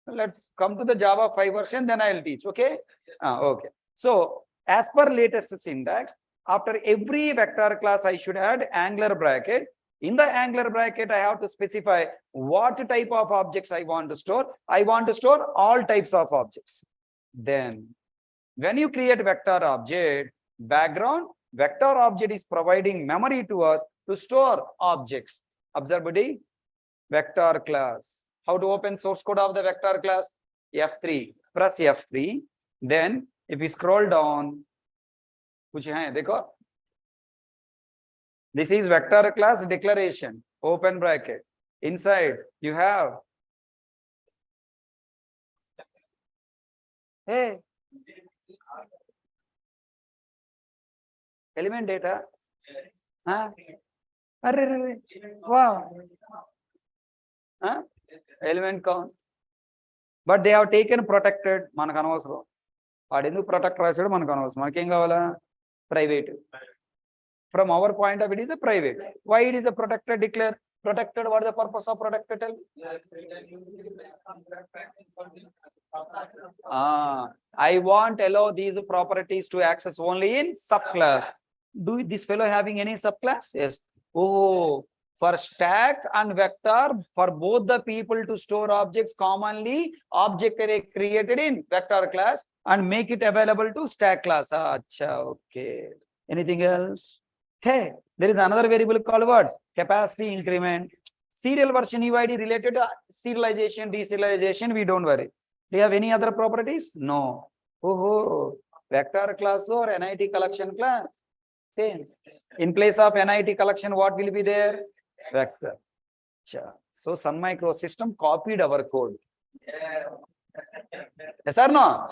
Let's come to the Java 5 version, then I'll teach. Okay. Okay. So As per latest syntax, after every vector class, I should add angular bracket. In the angular bracket, I have to specify what type of objects I want to store. I want to store all types of objects. Then, when you create vector object, background, vector object is providing memory to us to store objects. Observe, buddy, vector class. How to open source code of the vector class? F3. Press F3. Then, if we scroll down, this is vector class declaration, open bracket. Inside, you have, hey, element data. Huh? Wow. Huh? Element count. But they have taken protected. Manakanavasram. Adindu protect raisadu manakanavasram. Manakem kavala? Private. From our point of view, it is a private. Why it is a protected declare? Protected, what is the purpose of protected? I want allow these properties to access only in subclass. Do this fellow having any subclass? Yes. Oh, for stack and vector, for both the people to store objects commonly, object array created in vector class and make it available to stack class. Acha, okay. Anything else? Hey, there is another variable called what? Capacity increment. Serial version UID related to serialization, deserialization, we don't worry. Do you have any other properties? No. Oh, vector class or NIT collection class? Same. In place of NIT collection, what will be there? Vector. So Sun Microsystem copied our code. Yes or no?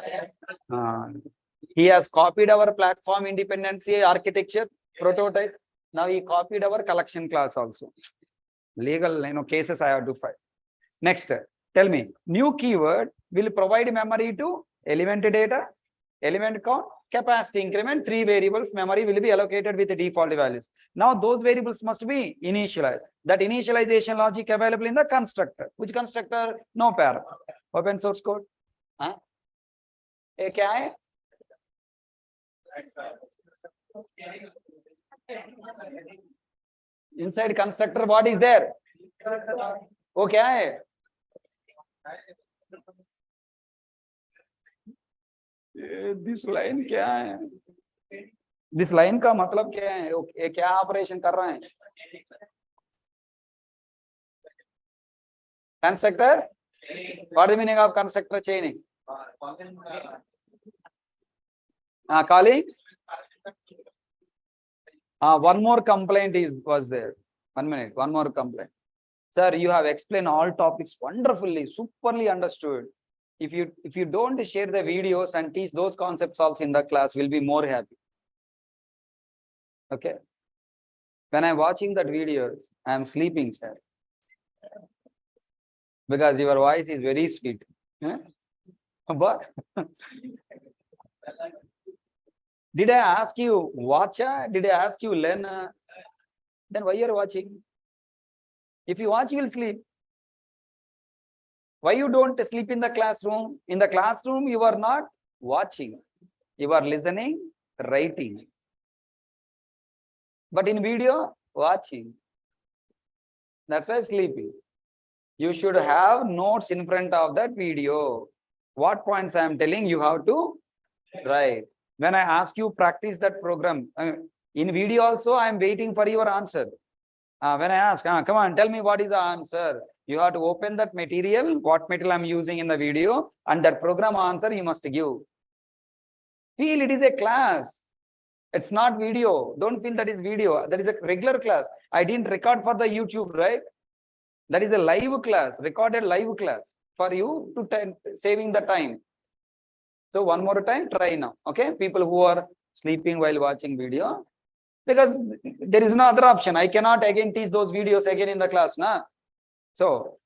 He has copied our platform independency architecture prototype. Now he copied our collection class also. Legal, cases I have to find. Next, tell me, new keyword will provide memory to element data, element count, capacity increment, 3 variables memory will be allocated with the default values. Now those variables must be initialized. That initialization logic available in the constructor. Which constructor? No pair. Open source code. Huh? Kya hai? Inside constructor, what is there? वो क्या है? This line क्या है? This line का मतलब क्या है? ये क्या ऑपरेशन कर रहा है? Constructor? What is the meaning of constructor chaining? Calling? One more complaint was there. 1 minute, one more complaint. Sir, you have explained all topics wonderfully, superly understood. If you don't share the videos and teach those concepts also in the class, we'll be more happy. Okay. When I'm watching that videos, I'm sleeping, sir. Because your voice is very sweet. But did I ask you watch? Did I ask you learn? Then why you are watching? If you watch, you will sleep. Why you don't sleep in the classroom? In the classroom, you are not watching. You are listening, writing. But in video, watching. That's why sleeping. You should have notes in front of that video. What points I am telling, you have to write. When I ask you practice that program, in video also, I am waiting for your answer. When I ask, come on, tell me what is the answer. You have to open that material, what material I'm using in the video, and that program answer you must give. Feel it is a class. It's not video. Don't feel that is video. That is a regular class. I didn't record for the YouTube, right? That is a live class, recorded live class for you to saving the time. So one more time, try now. Okay, people who are sleeping while watching video, because there is no other option. I cannot again teach those videos again in the class, na. So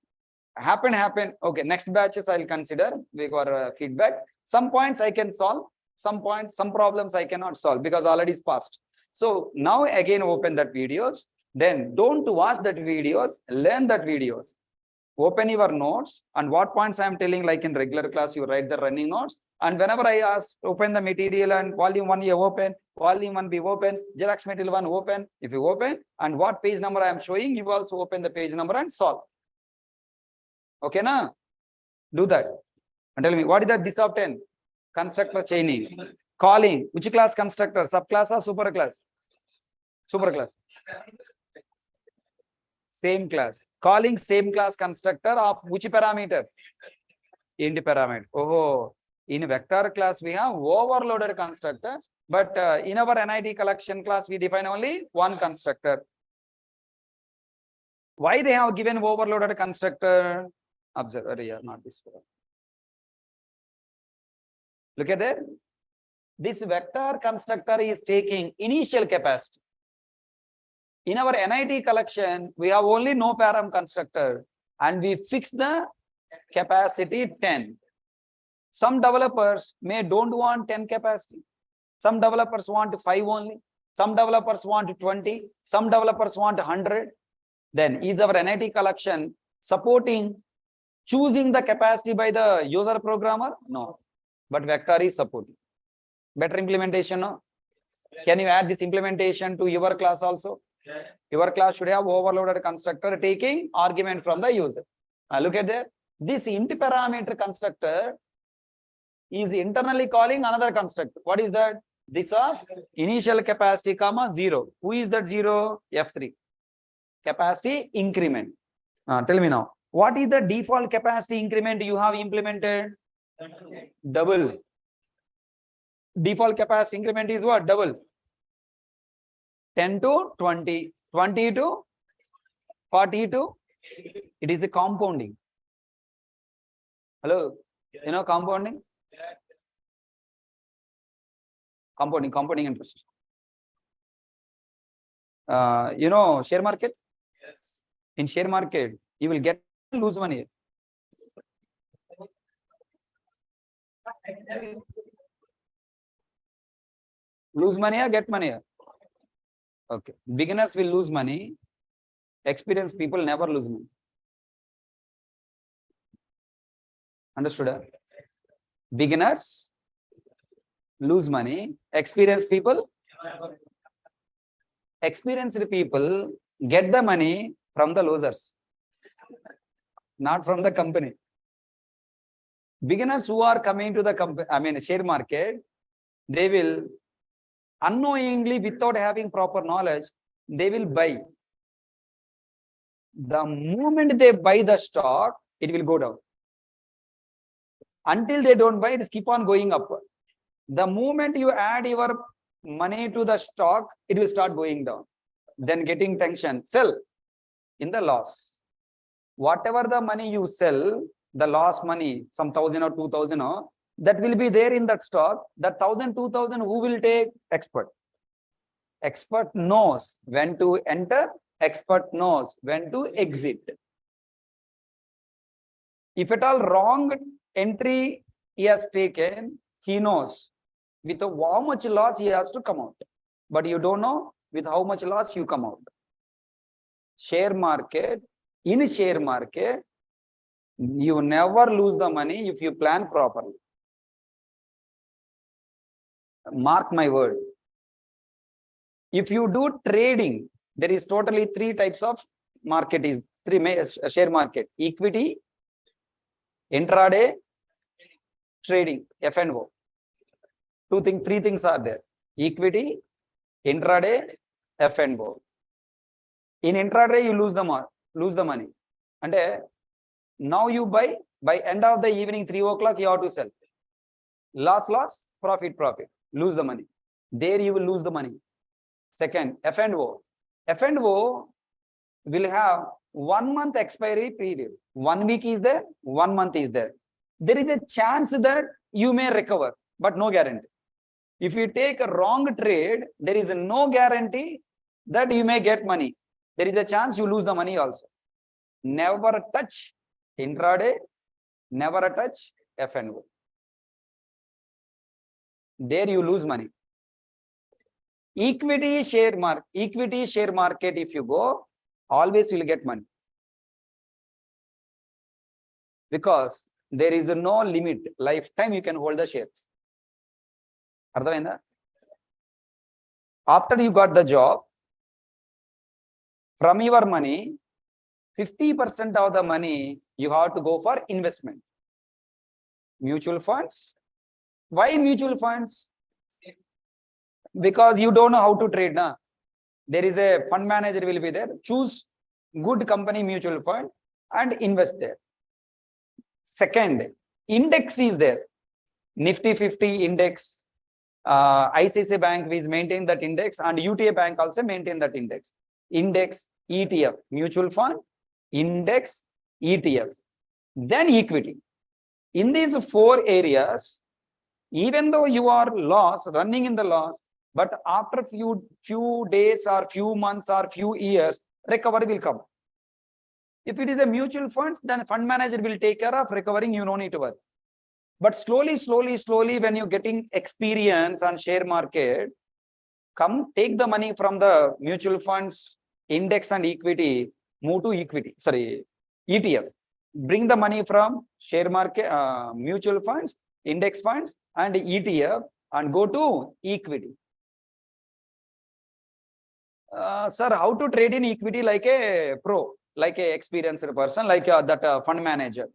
happen. Okay, next batches I'll consider for feedback. Some points I can solve. Some points, some problems I cannot solve because already is past. So now again open that videos. Then don't watch that videos. Learn that videos. open your notes, and what points I am telling, like in regular class, you write the running notes. And whenever I ask, open the material and volume 1 you open, volume 1 be open, Xerox material 1 open. If you open, and what page number I am showing, you also open the page number and solve. Okay, na? Do that. And tell me, what is the this of 10? Constructor chaining. Calling, which class constructor? Subclass or super class? Super class. Same class. Calling same class constructor of which parameter? Int parameter. Oh, in vector class we have overloaded constructors, but in our NIT collection class we define only one constructor. Why they have given overloaded constructor? Observe, not this one. Look at that. This vector constructor is taking initial capacity. In our NIT collection, we have only no param constructor, and we fix the capacity 10. Some developers don't want 10 capacity. Some developers want 5 only. Some developers want 20. Some developers want 100. Then is our NIT collection supporting choosing the capacity by the user programmer? No, but vector is supporting. Better implementation, no? Can you add this implementation to your class also? Your class should have overloaded constructor taking argument from the user. Look at there. This int parameter constructor is internally calling another constructor. What is that? This of initial capacity comma 0. Who is that 0? F3. Capacity increment. Tell me now. What is the default capacity increment you have implemented? Double. Default capacity increment is what? Double. 10 to 20, 20 to 40 to, it is a compounding. Hello, you know compounding? Compounding interest. You know share market? Yes. In share market, you will get lose money. Lose money or get money? Okay. Beginners will lose money. Experienced people never lose money. Understood? Beginners lose money. Experienced people get the money from the losers, not from the company. Beginners who are coming to the share market, they will unknowingly, without having proper knowledge, they will buy. The moment they buy the stock, it will go down. Until they don't buy, it keep on going up. The moment you add your money to the stock, it will start going down. Then getting tension, sell in the loss. Whatever the money you sell, the loss money, some 1,000 or 2,000, that will be there in that stock. That 1,000, 2,000, who will take? Expert. Expert knows when to enter. Expert knows when to exit. If at all wrong entry he has taken, he knows with how much loss he has to come out. But you don't know with how much loss you come out. Share market, in share market, you never lose the money if you plan properly. Mark my word. If you do trading, there is totally 3 types of market, is 3 share market: equity, intraday, trading, F&O. 3 things are there: equity, intraday, F&O. In intraday, you lose the money. And now you buy, by end of the evening 3 o'clock, you have to sell. Loss, profit, lose the money. There you will lose the money. Second, F&O. F&O will have 1 month expiry period. 1 week is there, 1 month is there. There is a chance that you may recover, but no guarantee. If you take a wrong trade, there is no guarantee that you may get money. There is a chance you lose the money also. Never touch intraday, never touch F&O. There you lose money. Equity share market, if you go, always you will get money. because there is no limit. Lifetime you can hold the shares. After you got the job, from your money, 50% of the money you have to go for investment. Mutual funds. Why mutual funds? Because you don't know how to trade. Na? There is a fund manager will be there. Choose good company mutual fund and invest there. Second, index is there. Nifty 50 index. ICICI Bank is maintain that index, and UTA Bank also maintain that index. Index, ETF, mutual fund, index, ETF, then equity. In these four areas, even though you are running in the loss, but after few days or few months or few years, recovery will come. If it is a mutual funds, then fund manager will take care of recovering. You don't need to worry. But slowly, when you're getting experience on share market, come take the money from the mutual funds, index and equity, move to equity, sorry, ETF. Bring the money from share market, mutual funds, index funds and ETF and go to equity. Sir, how to trade in equity like a pro, like a experienced person, like that fund manager?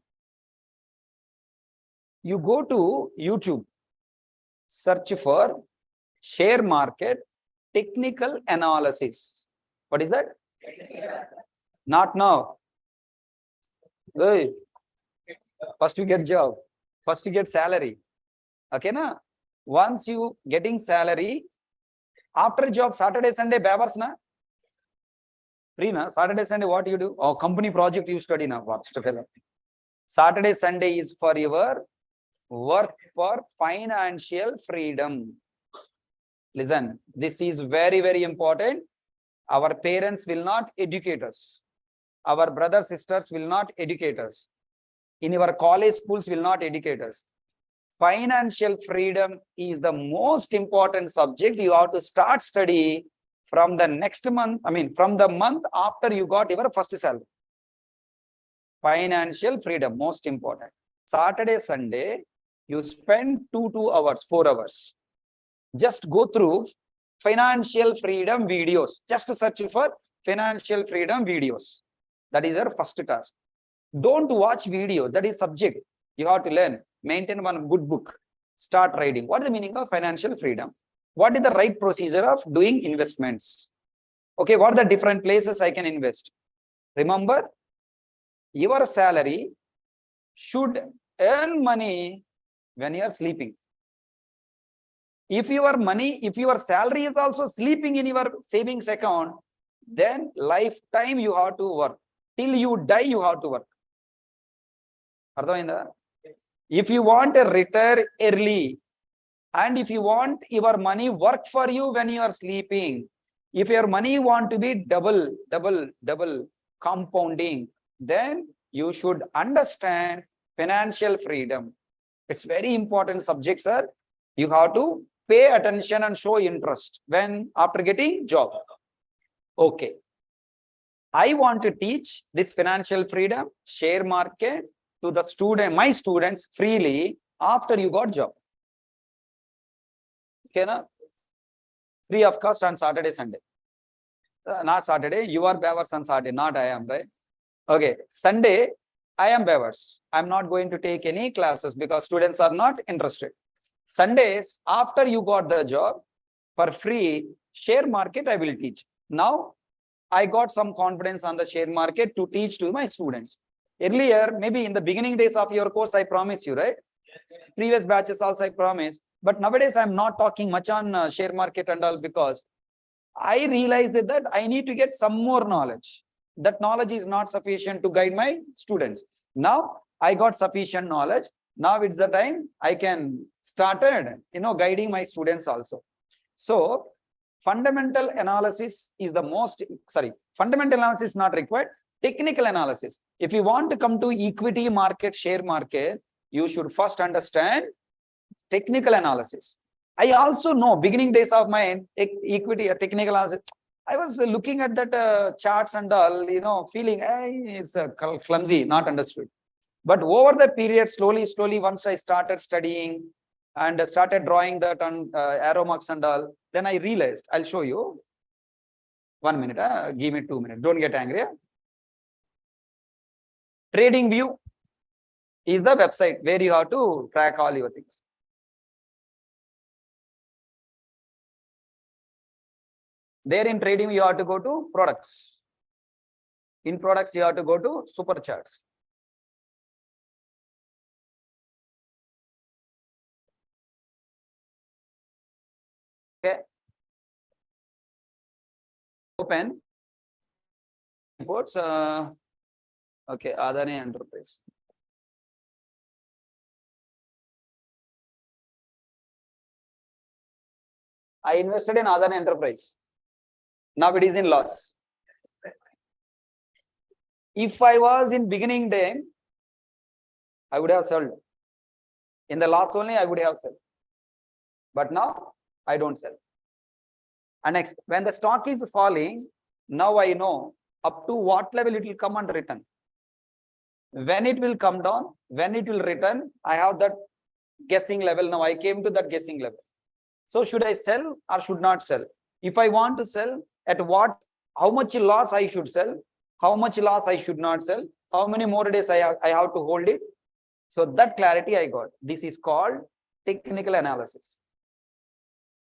You go to YouTube, search for share market technical analysis. What is that? Not now. Hey, first you get job, first you get salary. Okay, na? Once you getting salary, after job, Saturday, Sunday, beavers na? Free na? Saturday, Sunday, what you do? Oh, company project you study na? Saturday, Sunday is for your work for financial freedom. Listen, this is very, very important. Our parents will not educate us. Our brothers, sisters will not educate us. In our college schools will not educate us. Financial freedom is the most important subject. You have to start study from the next month. I mean, from the month after you got your first salary. Financial freedom, most important. Saturday, Sunday, you spend 2 hours, 4 hours. Just go through financial freedom videos. Just search for financial freedom videos. That is your first task. Don't watch videos. That is subject. You have to learn. Maintain one good book. Start reading. What is the meaning of financial freedom? What is the right procedure of doing investments? Okay, what are the different places I can invest? Remember, your salary should earn money when you are sleeping. If your salary is also sleeping in your savings account, then lifetime you have to work. Till you die, you have to work. If you want to retire early, and if you want your money work for you when you are sleeping, if your money want to be double compounding, then you should understand financial freedom. It's very important subject, sir. You have to pay attention and show interest when after getting job. Okay. I want to teach this financial freedom, share market to the my students freely after you got job. Okay, na? Free of cost on Saturday, Sunday. Not Saturday, you are beavers on Saturday, not I am, right? Okay, Sunday, I am beavers. I'm not going to take any classes because students are not interested. Sundays, after you got the job, for free, share market I will teach. Now, I got some confidence on the share market to teach to my students. Earlier, maybe in the beginning days of your course, I promise you, right? Previous batches also I promise. But nowadays, I'm not talking much on share market and all because I realized that I need to get some more knowledge. That knowledge is not sufficient to guide my students. Now, I got sufficient knowledge. Now it's the time I can started, guiding my students also. So, fundamental analysis is the most, fundamental analysis is not required. Technical analysis. If you want to come to equity market, share market, you should first understand technical analysis. I also know beginning days of my equity technical analysis, I was looking at that charts and all, feeling, hey, it's clumsy, not understood. But over the period, slowly, once I started studying and started drawing that on arrow marks and all, then I realized, I'll show you. 1 minute, give me 2 minutes. Don't get angry. TradingView is the website where you have to track all your things. There in trading, you have to go to products. In products, you have to go to super charts. Okay. Open. Reports. Okay, Adani Enterprise. I invested in Adani Enterprise. Now it is in loss. If I was in beginning day, I would have sold. In the loss only, I would have sold. But now I don't sell. And next, when the stock is falling, now I know up to what level it will come and return. When it will come down, when it will return, I have that guessing level. Now I came to that guessing level. So should I sell or should not sell? If I want to sell, at what, how much loss I should sell, how much loss I should not sell, how many more days I have to hold it. So that clarity I got. This is called technical analysis.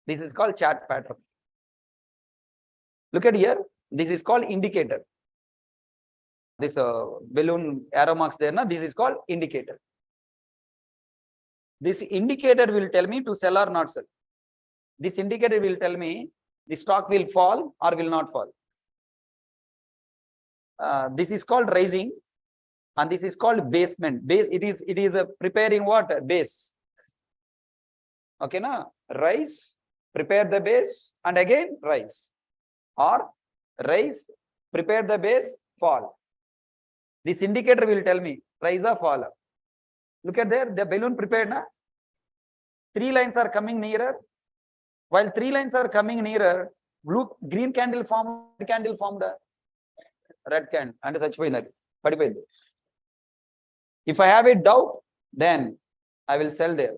This is called chart pattern. Look at here. This is called indicator. This balloon arrow marks there. Now this is called indicator. This indicator will tell me to sell or not sell. This indicator will tell me the stock will fall or will not fall. This is called rising, and this is called basement. Base. It is a preparing what? Base. Okay, na? Rise, prepare the base, and again rise. Or rise, prepare the base, fall. This indicator will tell me rise or fall. Look at there, the balloon prepared, na? 3 lines are coming nearer. While 3 lines are coming nearer, green candle formed, red candle formed, red candle, and such way. If I have a doubt, then I will sell there.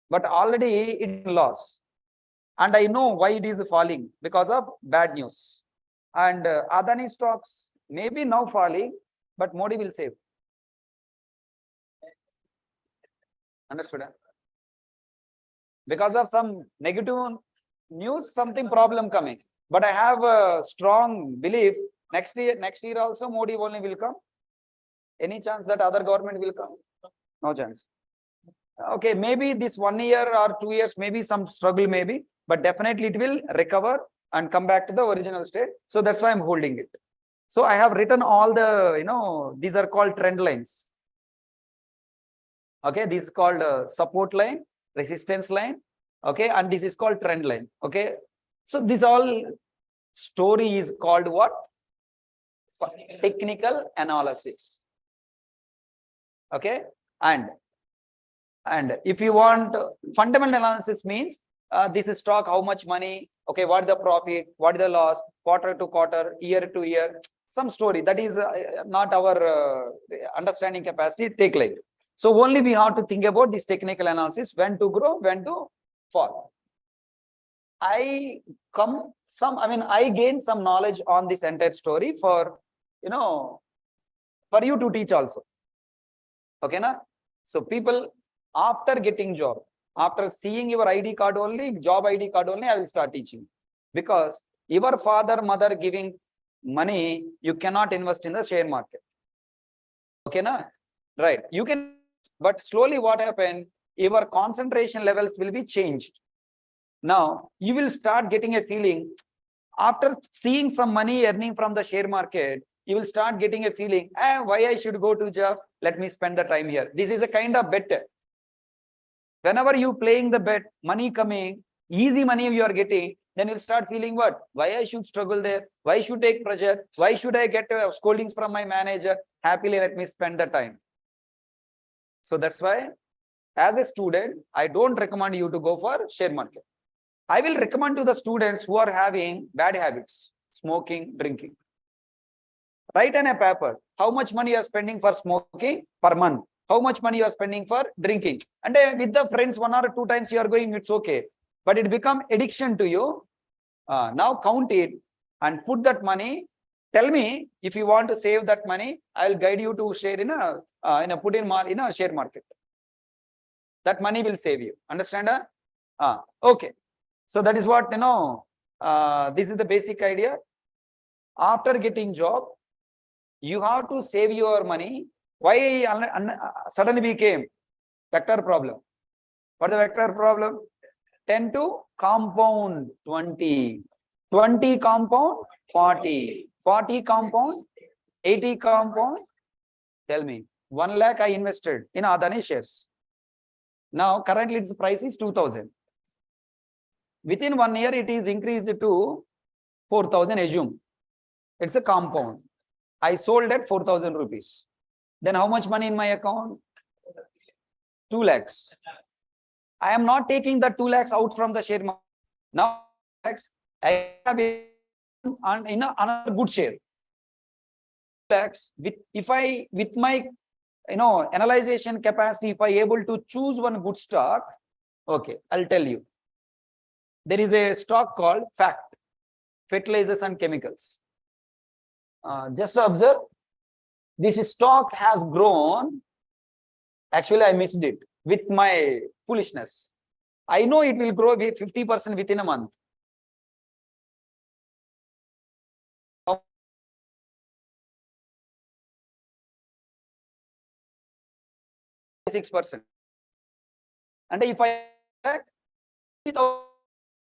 But already it lost. And I know why it is falling, because of bad news. And Adani stocks may be now falling, but Modi will save. Understood? Because of some negative news, something problem coming. But I have a strong belief next year also Modi only will come. Any chance that other government will come? No chance. Okay, maybe this 1 year or 2 years, maybe some struggle, maybe, but definitely it will recover and come back to the original state. So that's why I'm holding it. So I have written all the, these are called trend lines. Okay, this is called support line, resistance line. Okay, and this is called trend line. Okay, so this all story is called what? Technical analysis. Okay, and if you want fundamental analysis means this is stock, how much money, okay, what the profit, what is the loss, quarter to quarter, year to year, some story that is not our understanding capacity, take like. So only we have to think about this technical analysis, when to grow, when to fall. I gain some knowledge on this entire story for, for you to teach also. Okay, na? So people, after getting job, after seeing your ID card only, job ID card only, I will start teaching. Because your father, mother giving money, you cannot invest in the share market. Okay, na? Right. You can, but slowly what happened, your concentration levels will be changed. Now, you will start getting a feeling, after seeing some money earning from the share market, you will start getting a feeling, why I should go to job? Let me spend the time here. This is a kind of bet. Whenever you playing the bet, money coming, easy money you are getting, then you'll start feeling what? Why I should struggle there? Why should take pressure? Why should I get scoldings from my manager? Happily, let me spend the time. So that's why, as a student, I don't recommend you to go for share market. I will recommend to the students who are having bad habits, smoking, drinking. Write in a paper how much money you are spending for smoking per month, how much money you are spending for drinking. And with the friends 1 or 2 times you are going, it's okay. But it become addiction to you. Now count it and put that money. Tell me if you want to save that money. I'll guide you to share in a share market. That money will save you. Understand? Okay. So that is what this is the basic idea. After getting job, you have to save your money. Why suddenly became vector problem? What the vector problem? 10 to compound 20, 20 compound 40, 40 compound 80 compound. Tell me, 1 lakh I invested in Adani shares. Now currently its price is 2000. Within 1 year it is increased to 4000. Assume it's a compound. I sold at 4000 rupees. Then how much money in my account? 2 lakhs. I am not taking the 2 lakhs out from the share market. Now I have in another good share. Lakhs with my analyzation capacity, if I able to choose one good stock, okay, I'll tell you. There is a stock called FACT, Fertilizers and Chemicals. Just observe, this stock has grown. Actually, I missed it with my foolishness. I know it will grow 50% within a month. 6%. And if I back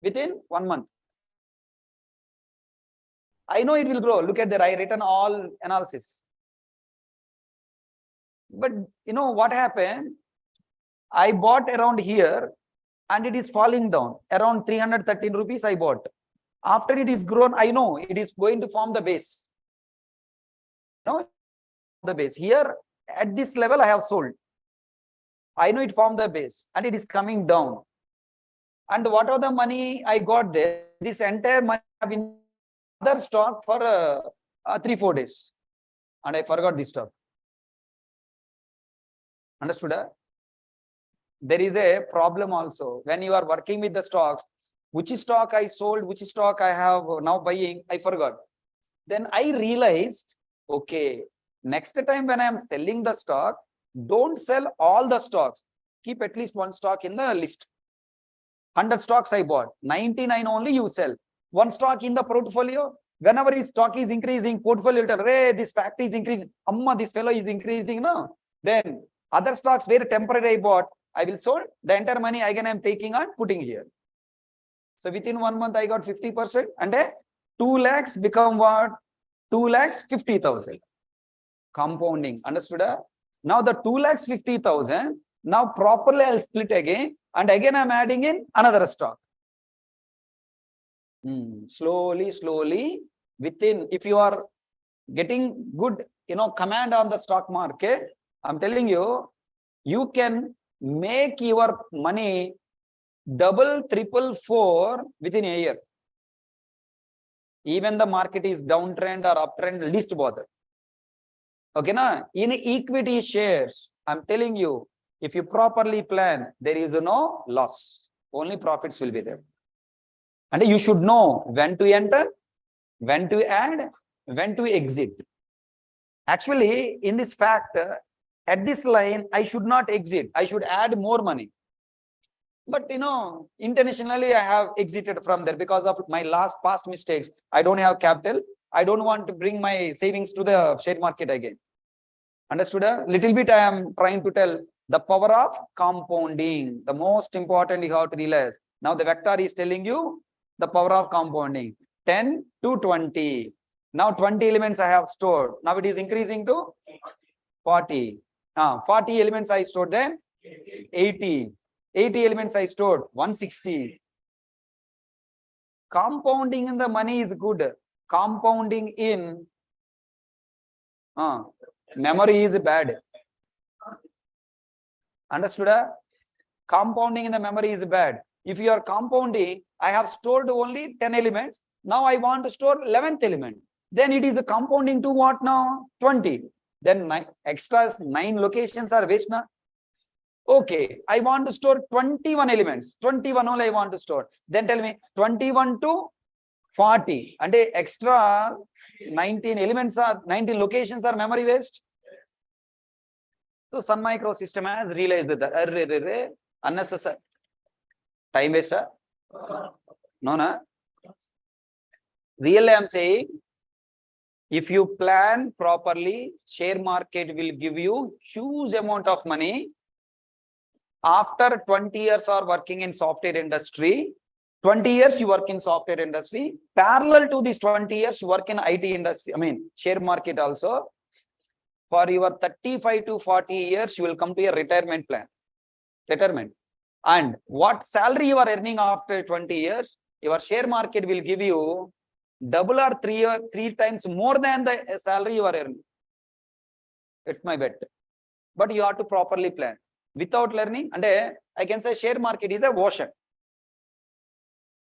within 1 month, I know it will grow. Look at that, I written all analysis. But what happened? I bought around here and it is falling down. Around 313 rupees I bought. After it is grown, I know it is going to form the base. No, the base. Here at this level I have sold. I know it formed the base and it is coming down. And what are the money I got there? This entire money I have in other stock for 3-4 days. And I forgot this stock. Understood? There is a problem also. When you are working with the stocks, which stock I sold, which stock I have now buying, I forgot. Then I realized, okay, next time when I am selling the stock, don't sell all the stocks. Keep at least 1 stock in the list. 100 stocks I bought, 99 only you sell. 1 stock in the portfolio. Whenever his stock is increasing, portfolio tell, hey, this fact is increasing. Amma, this fellow is increasing. No. Then other stocks where temporary I bought, I will sold. The entire money again I am taking and putting here. So within 1 month I got 50%, and 2 lakhs become what? 2 lakhs 50,000. Compounding. Understood? Now the 2 lakhs 50,000. Now properly I'll split again, and again I'm adding in another stock. Slowly within, if you are getting good command on the stock market, I'm telling you, you can make your money double, triple, 4 within a year. Even the market is downtrend or uptrend, least bother. Okay, na? In equity shares, I'm telling you, if you properly plan, there is no loss. Only profits will be there. And you should know when to enter, when to add, when to exit. Actually, in this fact, at this line, I should not exit. I should add more money. But intentionally I have exited from there because of my past mistakes. I don't have capital. I don't want to bring my savings to the share market again. Understood? A little bit I am trying to tell the power of compounding. The most important you have to realize. Now the vector is telling you the power of compounding. 10 to 20. Now 20 elements I have stored. Now it is increasing to 40. 40 elements I stored, then 80. 80 elements I stored, 160. Compounding in the money is good. Compounding in memory is bad. Understood? Compounding in the memory is bad. If you are compounding, I have stored only 10 elements. Now I want to store 11th element. Then it is a compounding to what now? 20. Then extra 9 locations are waste now. Okay, I want to store 21 elements. 21 only I want to store. Then tell me 21 to 40. And extra 19 elements are 19 locations are memory waste. So Sun Micro System has realized that unnecessary time waste. No, no. Really, I'm saying, if you plan properly, share market will give you huge amount of money. After 20 years or working in software industry, 20 years you work in software industry, parallel to this 20 years you work in IT industry, share market also. For your 35 to 40 years, you will come to a retirement plan. Retirement. And what salary you are earning after 20 years, your share market will give you double or three times more than the salary you are earning. It's my bet. But you have to properly plan. Without learning, and I can say share market is a ocean.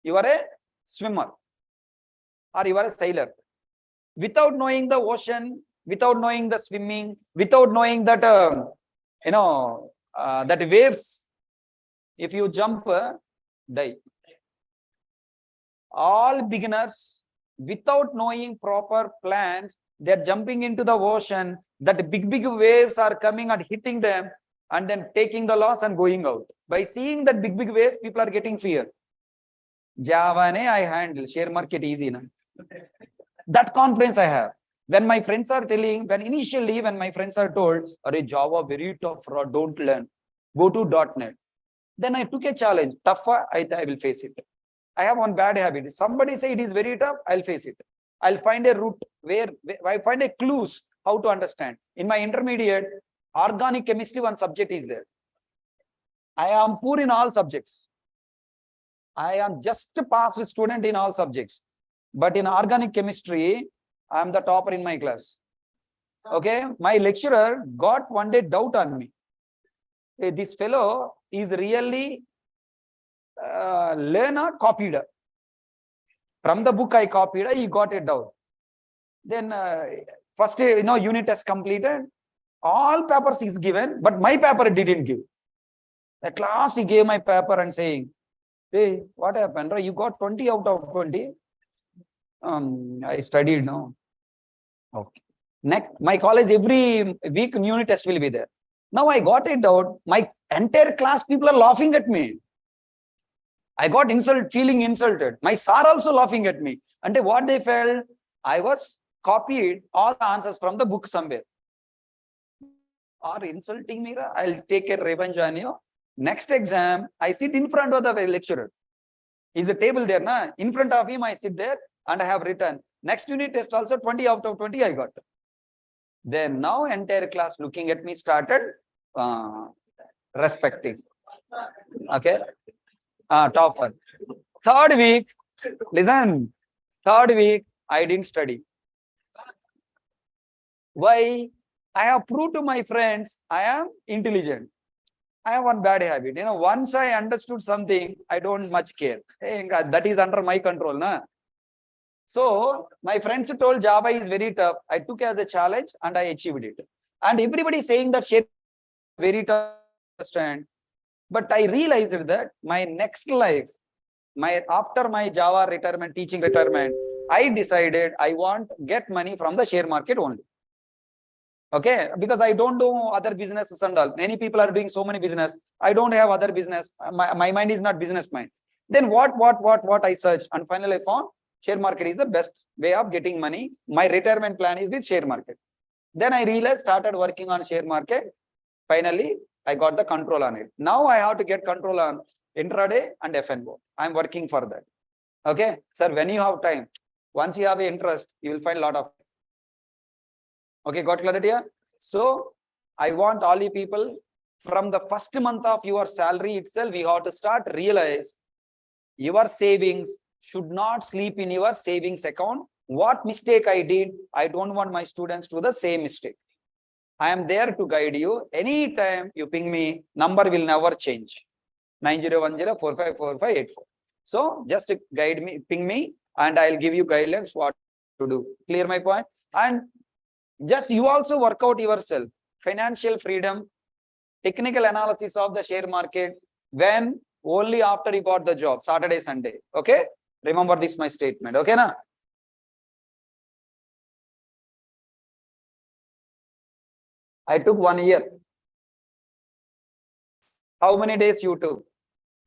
You are a swimmer or you are a sailor. Without knowing the ocean, without knowing the swimming, without knowing that that waves, if you jump, die. All beginners, without knowing proper plans, they're jumping into the ocean. That big waves are coming and hitting them, and then taking the loss and going out. By seeing that big waves, people are getting fear. Java I handle, share market easy na. That confidence I have. When my friends are telling, when my friends are told, Java very tough, don't learn, go to .NET. Then I took a challenge. Tougher, I will face it. I have one bad habit. Somebody say it is very tough, I'll face it. I'll find a route where I find a clues how to understand. In my intermediate, organic chemistry, one subject is there. I am poor in all subjects. I am just a passed student in all subjects. But in organic chemistry, I am the topper in my class. Okay, my lecturer got one day doubt on me. Hey, this fellow is really learner copied. From the book I copied, he got a doubt. Then first, unit test completed. All papers is given, but my paper didn't give. At last, he gave my paper and saying, "Hey, what happened? You got 20 out of 20. I studied now. Okay. Next, my college every week unit test will be there. Now I got it out. My entire class people are laughing at me. I got feeling insulted. My sir also laughing at me. And what they felt, I was copied all the answers from the book somewhere. Or insulting me, I'll take a revenge on you. Next exam, I sit in front of the lecturer. Is a table there, na? In front of him, I sit there and I have written. Next unit test also 20 out of 20 I got. Then now entire class looking at me started respecting. Okay. Topper. Third week, listen. Third week, I didn't study. Why? I have proved to my friends I am intelligent. I have one bad habit. Once I understood something, I don't much care. Hey, that is under my control, na? So my friends told Java is very tough. I took it as a challenge and I achieved it. And everybody is saying that share very tough. But I realized that my next life, after my Java retirement, teaching retirement, I decided I want to get money from the share market only. Okay, because I don't do other businesses and all. Many people are doing so many business. I don't have other business. My mind is not business mind. Then what I searched, and finally I found share market is the best way of getting money. My retirement plan is with share market. Then I realized, started working on share market. Finally, I got the control on it. Now I have to get control on intraday and FNO. I'm working for that. Okay, sir, when you have time, once you have an interest, you will find a lot of. Okay, got clarity here? So I want all you people, from the first month of your salary itself, we have to start realize your savings should not sleep in your savings account. What mistake I did, I don't want my students to do the same mistake. I am there to guide you. Anytime you ping me, number will never change. 9010454584. So just guide me, ping me, and I'll give you guidelines what to do. Clear my point? And just you also work out yourself. Financial freedom, technical analysis of the share market, when only after you got the job, Saturday, Sunday. Okay? Remember this my statement. Okay, na? I took 1 year. How many days you took?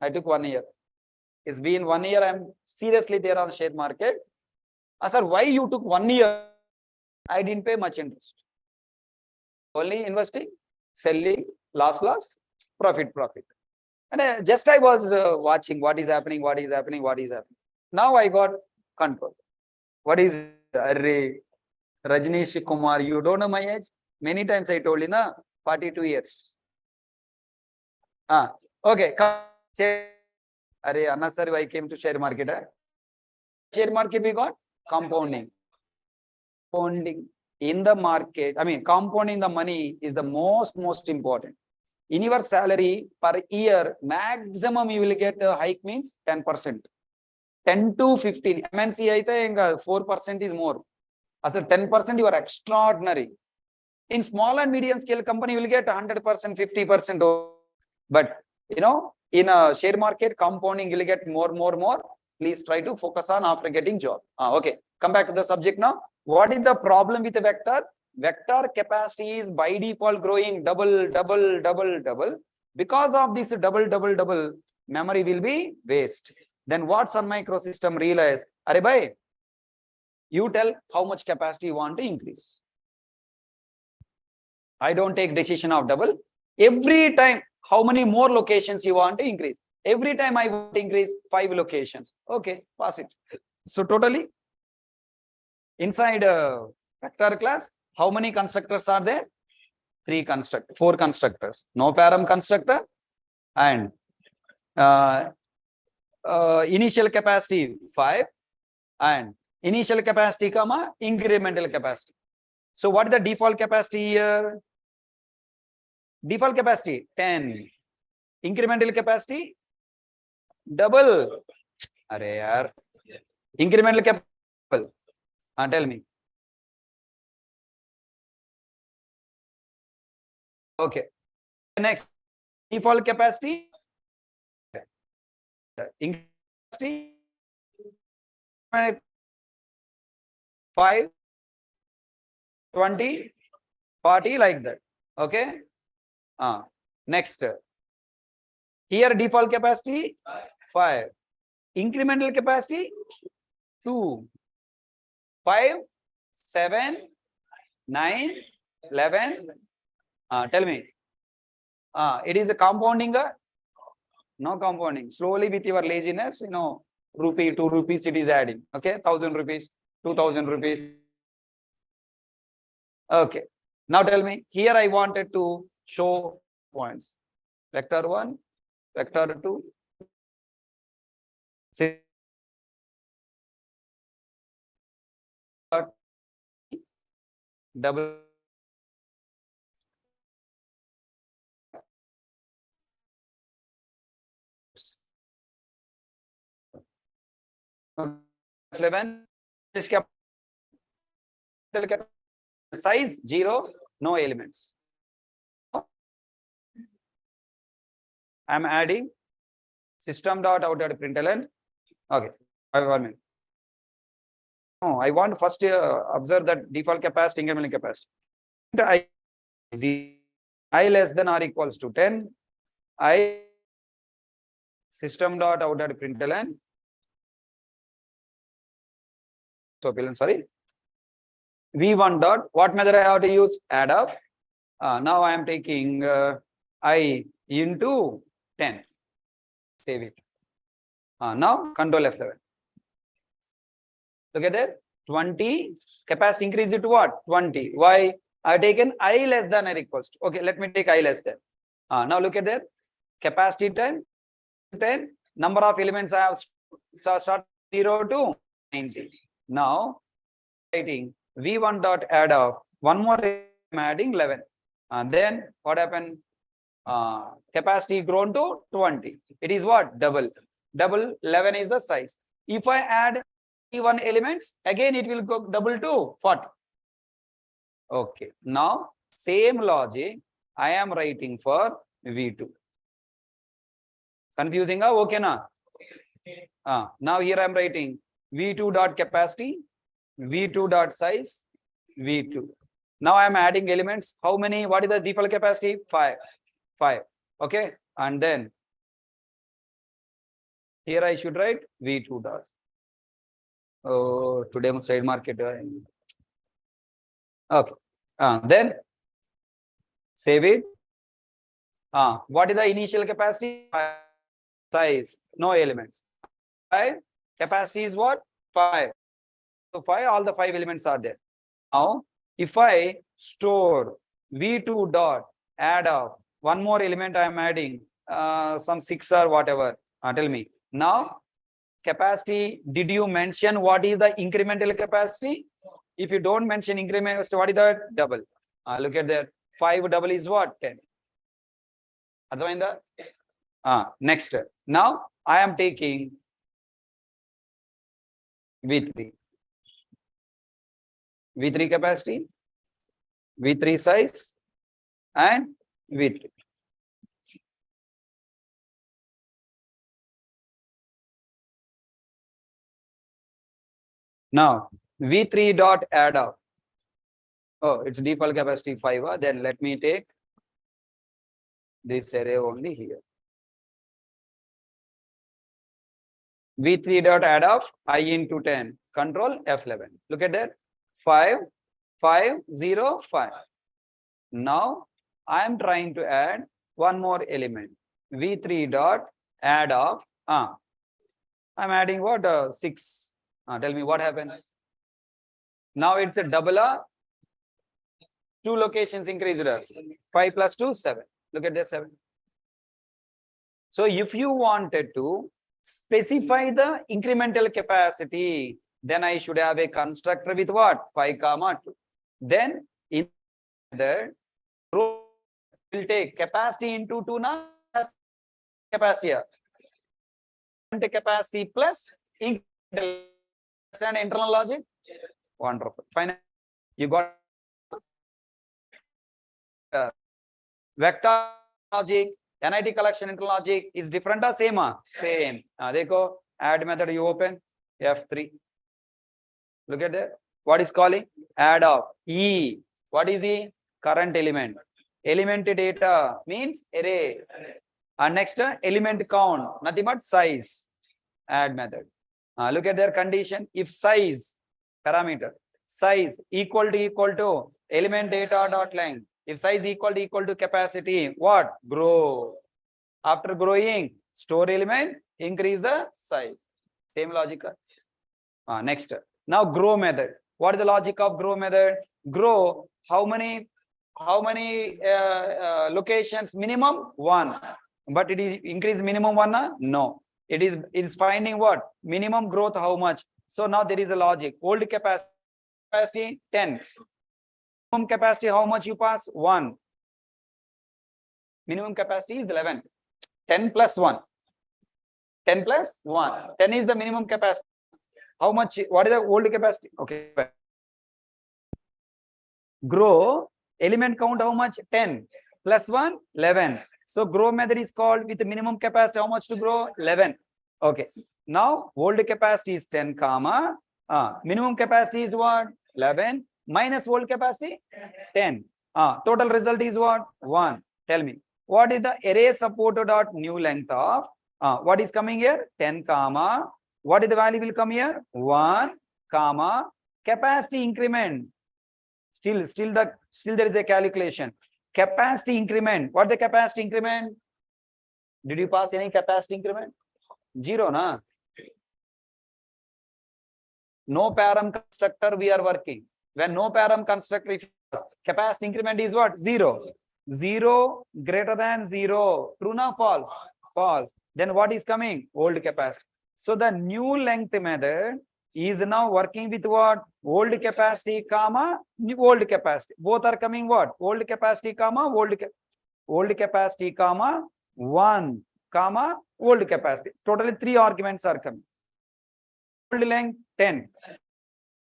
I took 1 year. It's been 1 year. I'm seriously there on share market. Sir, why you took 1 year? I didn't pay much interest. Only investing, selling, loss, profit. And just I was watching what is happening. Now I got control. What is Rajneesh Kumar? You don't know my age? Many times I told you, na, 42 years. Okay. Anna sir, I came to share market. Share market we got compounding. Compounding in the market. I mean, compounding the money is the most important. In your salary per year, maximum you will get a hike means 10%. 10 to 15. MNC 4% is more. As a 10% you are extraordinary. In small and medium scale company, you will get 100%, 50%. But you know, in a share market, compounding you will get more. Please try to focus on after getting job. Okay, come back to the subject now. What is the problem with the vector? Vector capacity is by default growing double. Because of this double, memory will be waste. Then what Sun Micro system realize? Arey bhai, you tell how much capacity you want to increase. I don't take decision of double. Every time, how many more locations you want to increase? Every time I want to increase 5 locations. Okay, pass it. So totally, inside vector class, how many constructors are there? 4 constructors. No param constructor and initial capacity 5 and initial capacity comma incremental capacity. So what is the default capacity here? Default capacity 10. Incremental capacity double. Arey yaar. Incremental capacity. Tell me. Okay. Next, default capacity. Capacity 5, 20, 40 like that. Okay. Next. Here default capacity 5. Incremental capacity 2. 5, 7, 9, 11. Tell me. It is a compounding. No compounding. Slowly with your laziness, you know, rupee, 2 rupees it is adding. Okay, 1,000 rupees, 2,000 rupees. Okay. Now tell me. Here I wanted to show points. Vector 1, vector 2. Double. Size 0, no elements. I'm adding system.out.println. Okay, 1 minute. No, I want to first observe that default capacity, incremental capacity. I less than or equals to 10. I system.out.println. So, sorry. V1 dot, what method I have to use? Add up. Now I am taking I into 10. Save it. Now control F11. Look at that. 20. Capacity increase it to what? 20. Why? I have taken I less than or equals to. Okay, let me take I less than. Now look at that. Capacity 10. Number of elements I have start 0 to 90. Now writing V1 dot add up. One more I'm adding 11. Then what happened? Capacity grown to 20. It is what? Double. 11 is the size. If I add one elements, again it will go double to 40. Okay, now same logic I am writing for V2. Confusing, okay na? Now here I am writing V2 dot capacity, V2 dot size, V2. Now I am adding elements. How many? What is the default capacity? 5. Okay, and then here I should write V2 dot. Oh, today I'm side market. Okay. Then save it. What is the initial capacity? 5. Size, no elements. 5. Capacity is what? 5. So 5, all the 5 elements are there. Now, if I store V2 dot add up one more element, I am adding some 6 or whatever. Tell me. Now, capacity, did you mention what is the incremental capacity? If you don't mention increment, what is that? Double. Look at that. 5 double is what? 10. Next. Now, I am taking V3. V3 capacity, V3 size, and V3. Now, V3 dot add up. Oh, it's default capacity 5. Then let me take this array only here. V3 dot add up I into 10. Control F11. Look at that. 5, 5, 0, 5. Now I am trying to add one more element. V3 dot add up. I'm adding what? 6. Tell me what happened. Now it's a double. 2 locations increased. 5 plus 2, 7. Look at that, 7. So if you wanted to specify the incremental capacity, then I should have a constructor with what? 5 comma 2. Then in the row will take capacity into 2 na capacity here. Capacity plus incremental. Understand internal logic? Wonderful. Fine. You got vector logic, NIT collection internal logic is different or same? Same. Dekho, add method you open F3. Look at that. What is calling? Add up. E. What is E? Current element. Element data means array. And next element count. Nothing but size. Add method. Look at their condition. If size parameter size equal to element data dot length. If size equal to capacity, what? Grow. After growing, store element, increase the size. Same logic. Next. Now grow method. What is the logic of grow method? Grow. How many locations? Minimum 1. But it is increase minimum 1? No. It is finding what? Minimum growth how much? So now there is a logic. Old capacity 10. Minimum capacity how much you pass? 1. Minimum capacity is 11. 10 plus 1. 10 plus 1. 10 is the minimum capacity. How much? What is the old capacity? Okay. Grow. Element count how much? 10. Plus 1, 11. So grow method is called with the minimum capacity. How much to grow? 11. Okay. Now old capacity is 10 comma. Minimum capacity is what? 11 minus old capacity 10. Total result is what? 1. Tell me. What is the array support dot new length of? What is coming here? 10 comma. What is the value will come here? 1 comma. Capacity increment. Still there is a calculation. Capacity increment. What is the capacity increment? Did you pass any capacity increment? 0, na? No param constructor we are working. When no param constructor, if capacity increment is what? 0. 0 greater than 0. True na false? False. Then what is coming? Old capacity. So the new length method is now working with what? Old capacity comma old capacity. Both are coming what? Old capacity comma old capacity comma 1 comma old capacity. Totally 3 arguments are coming. old length 10.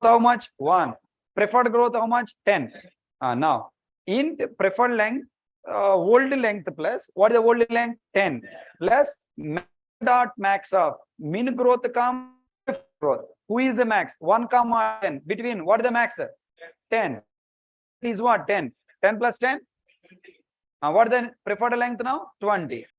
How much? 1. Preferred growth how much? 10. Now int preferred length, old length plus what is the old length? 10 plus dot max of min growth come growth. Who is the max? 1 comma 10 between what is the max? 10 is what? 10. 10 plus 10. What is the preferred length now? 20.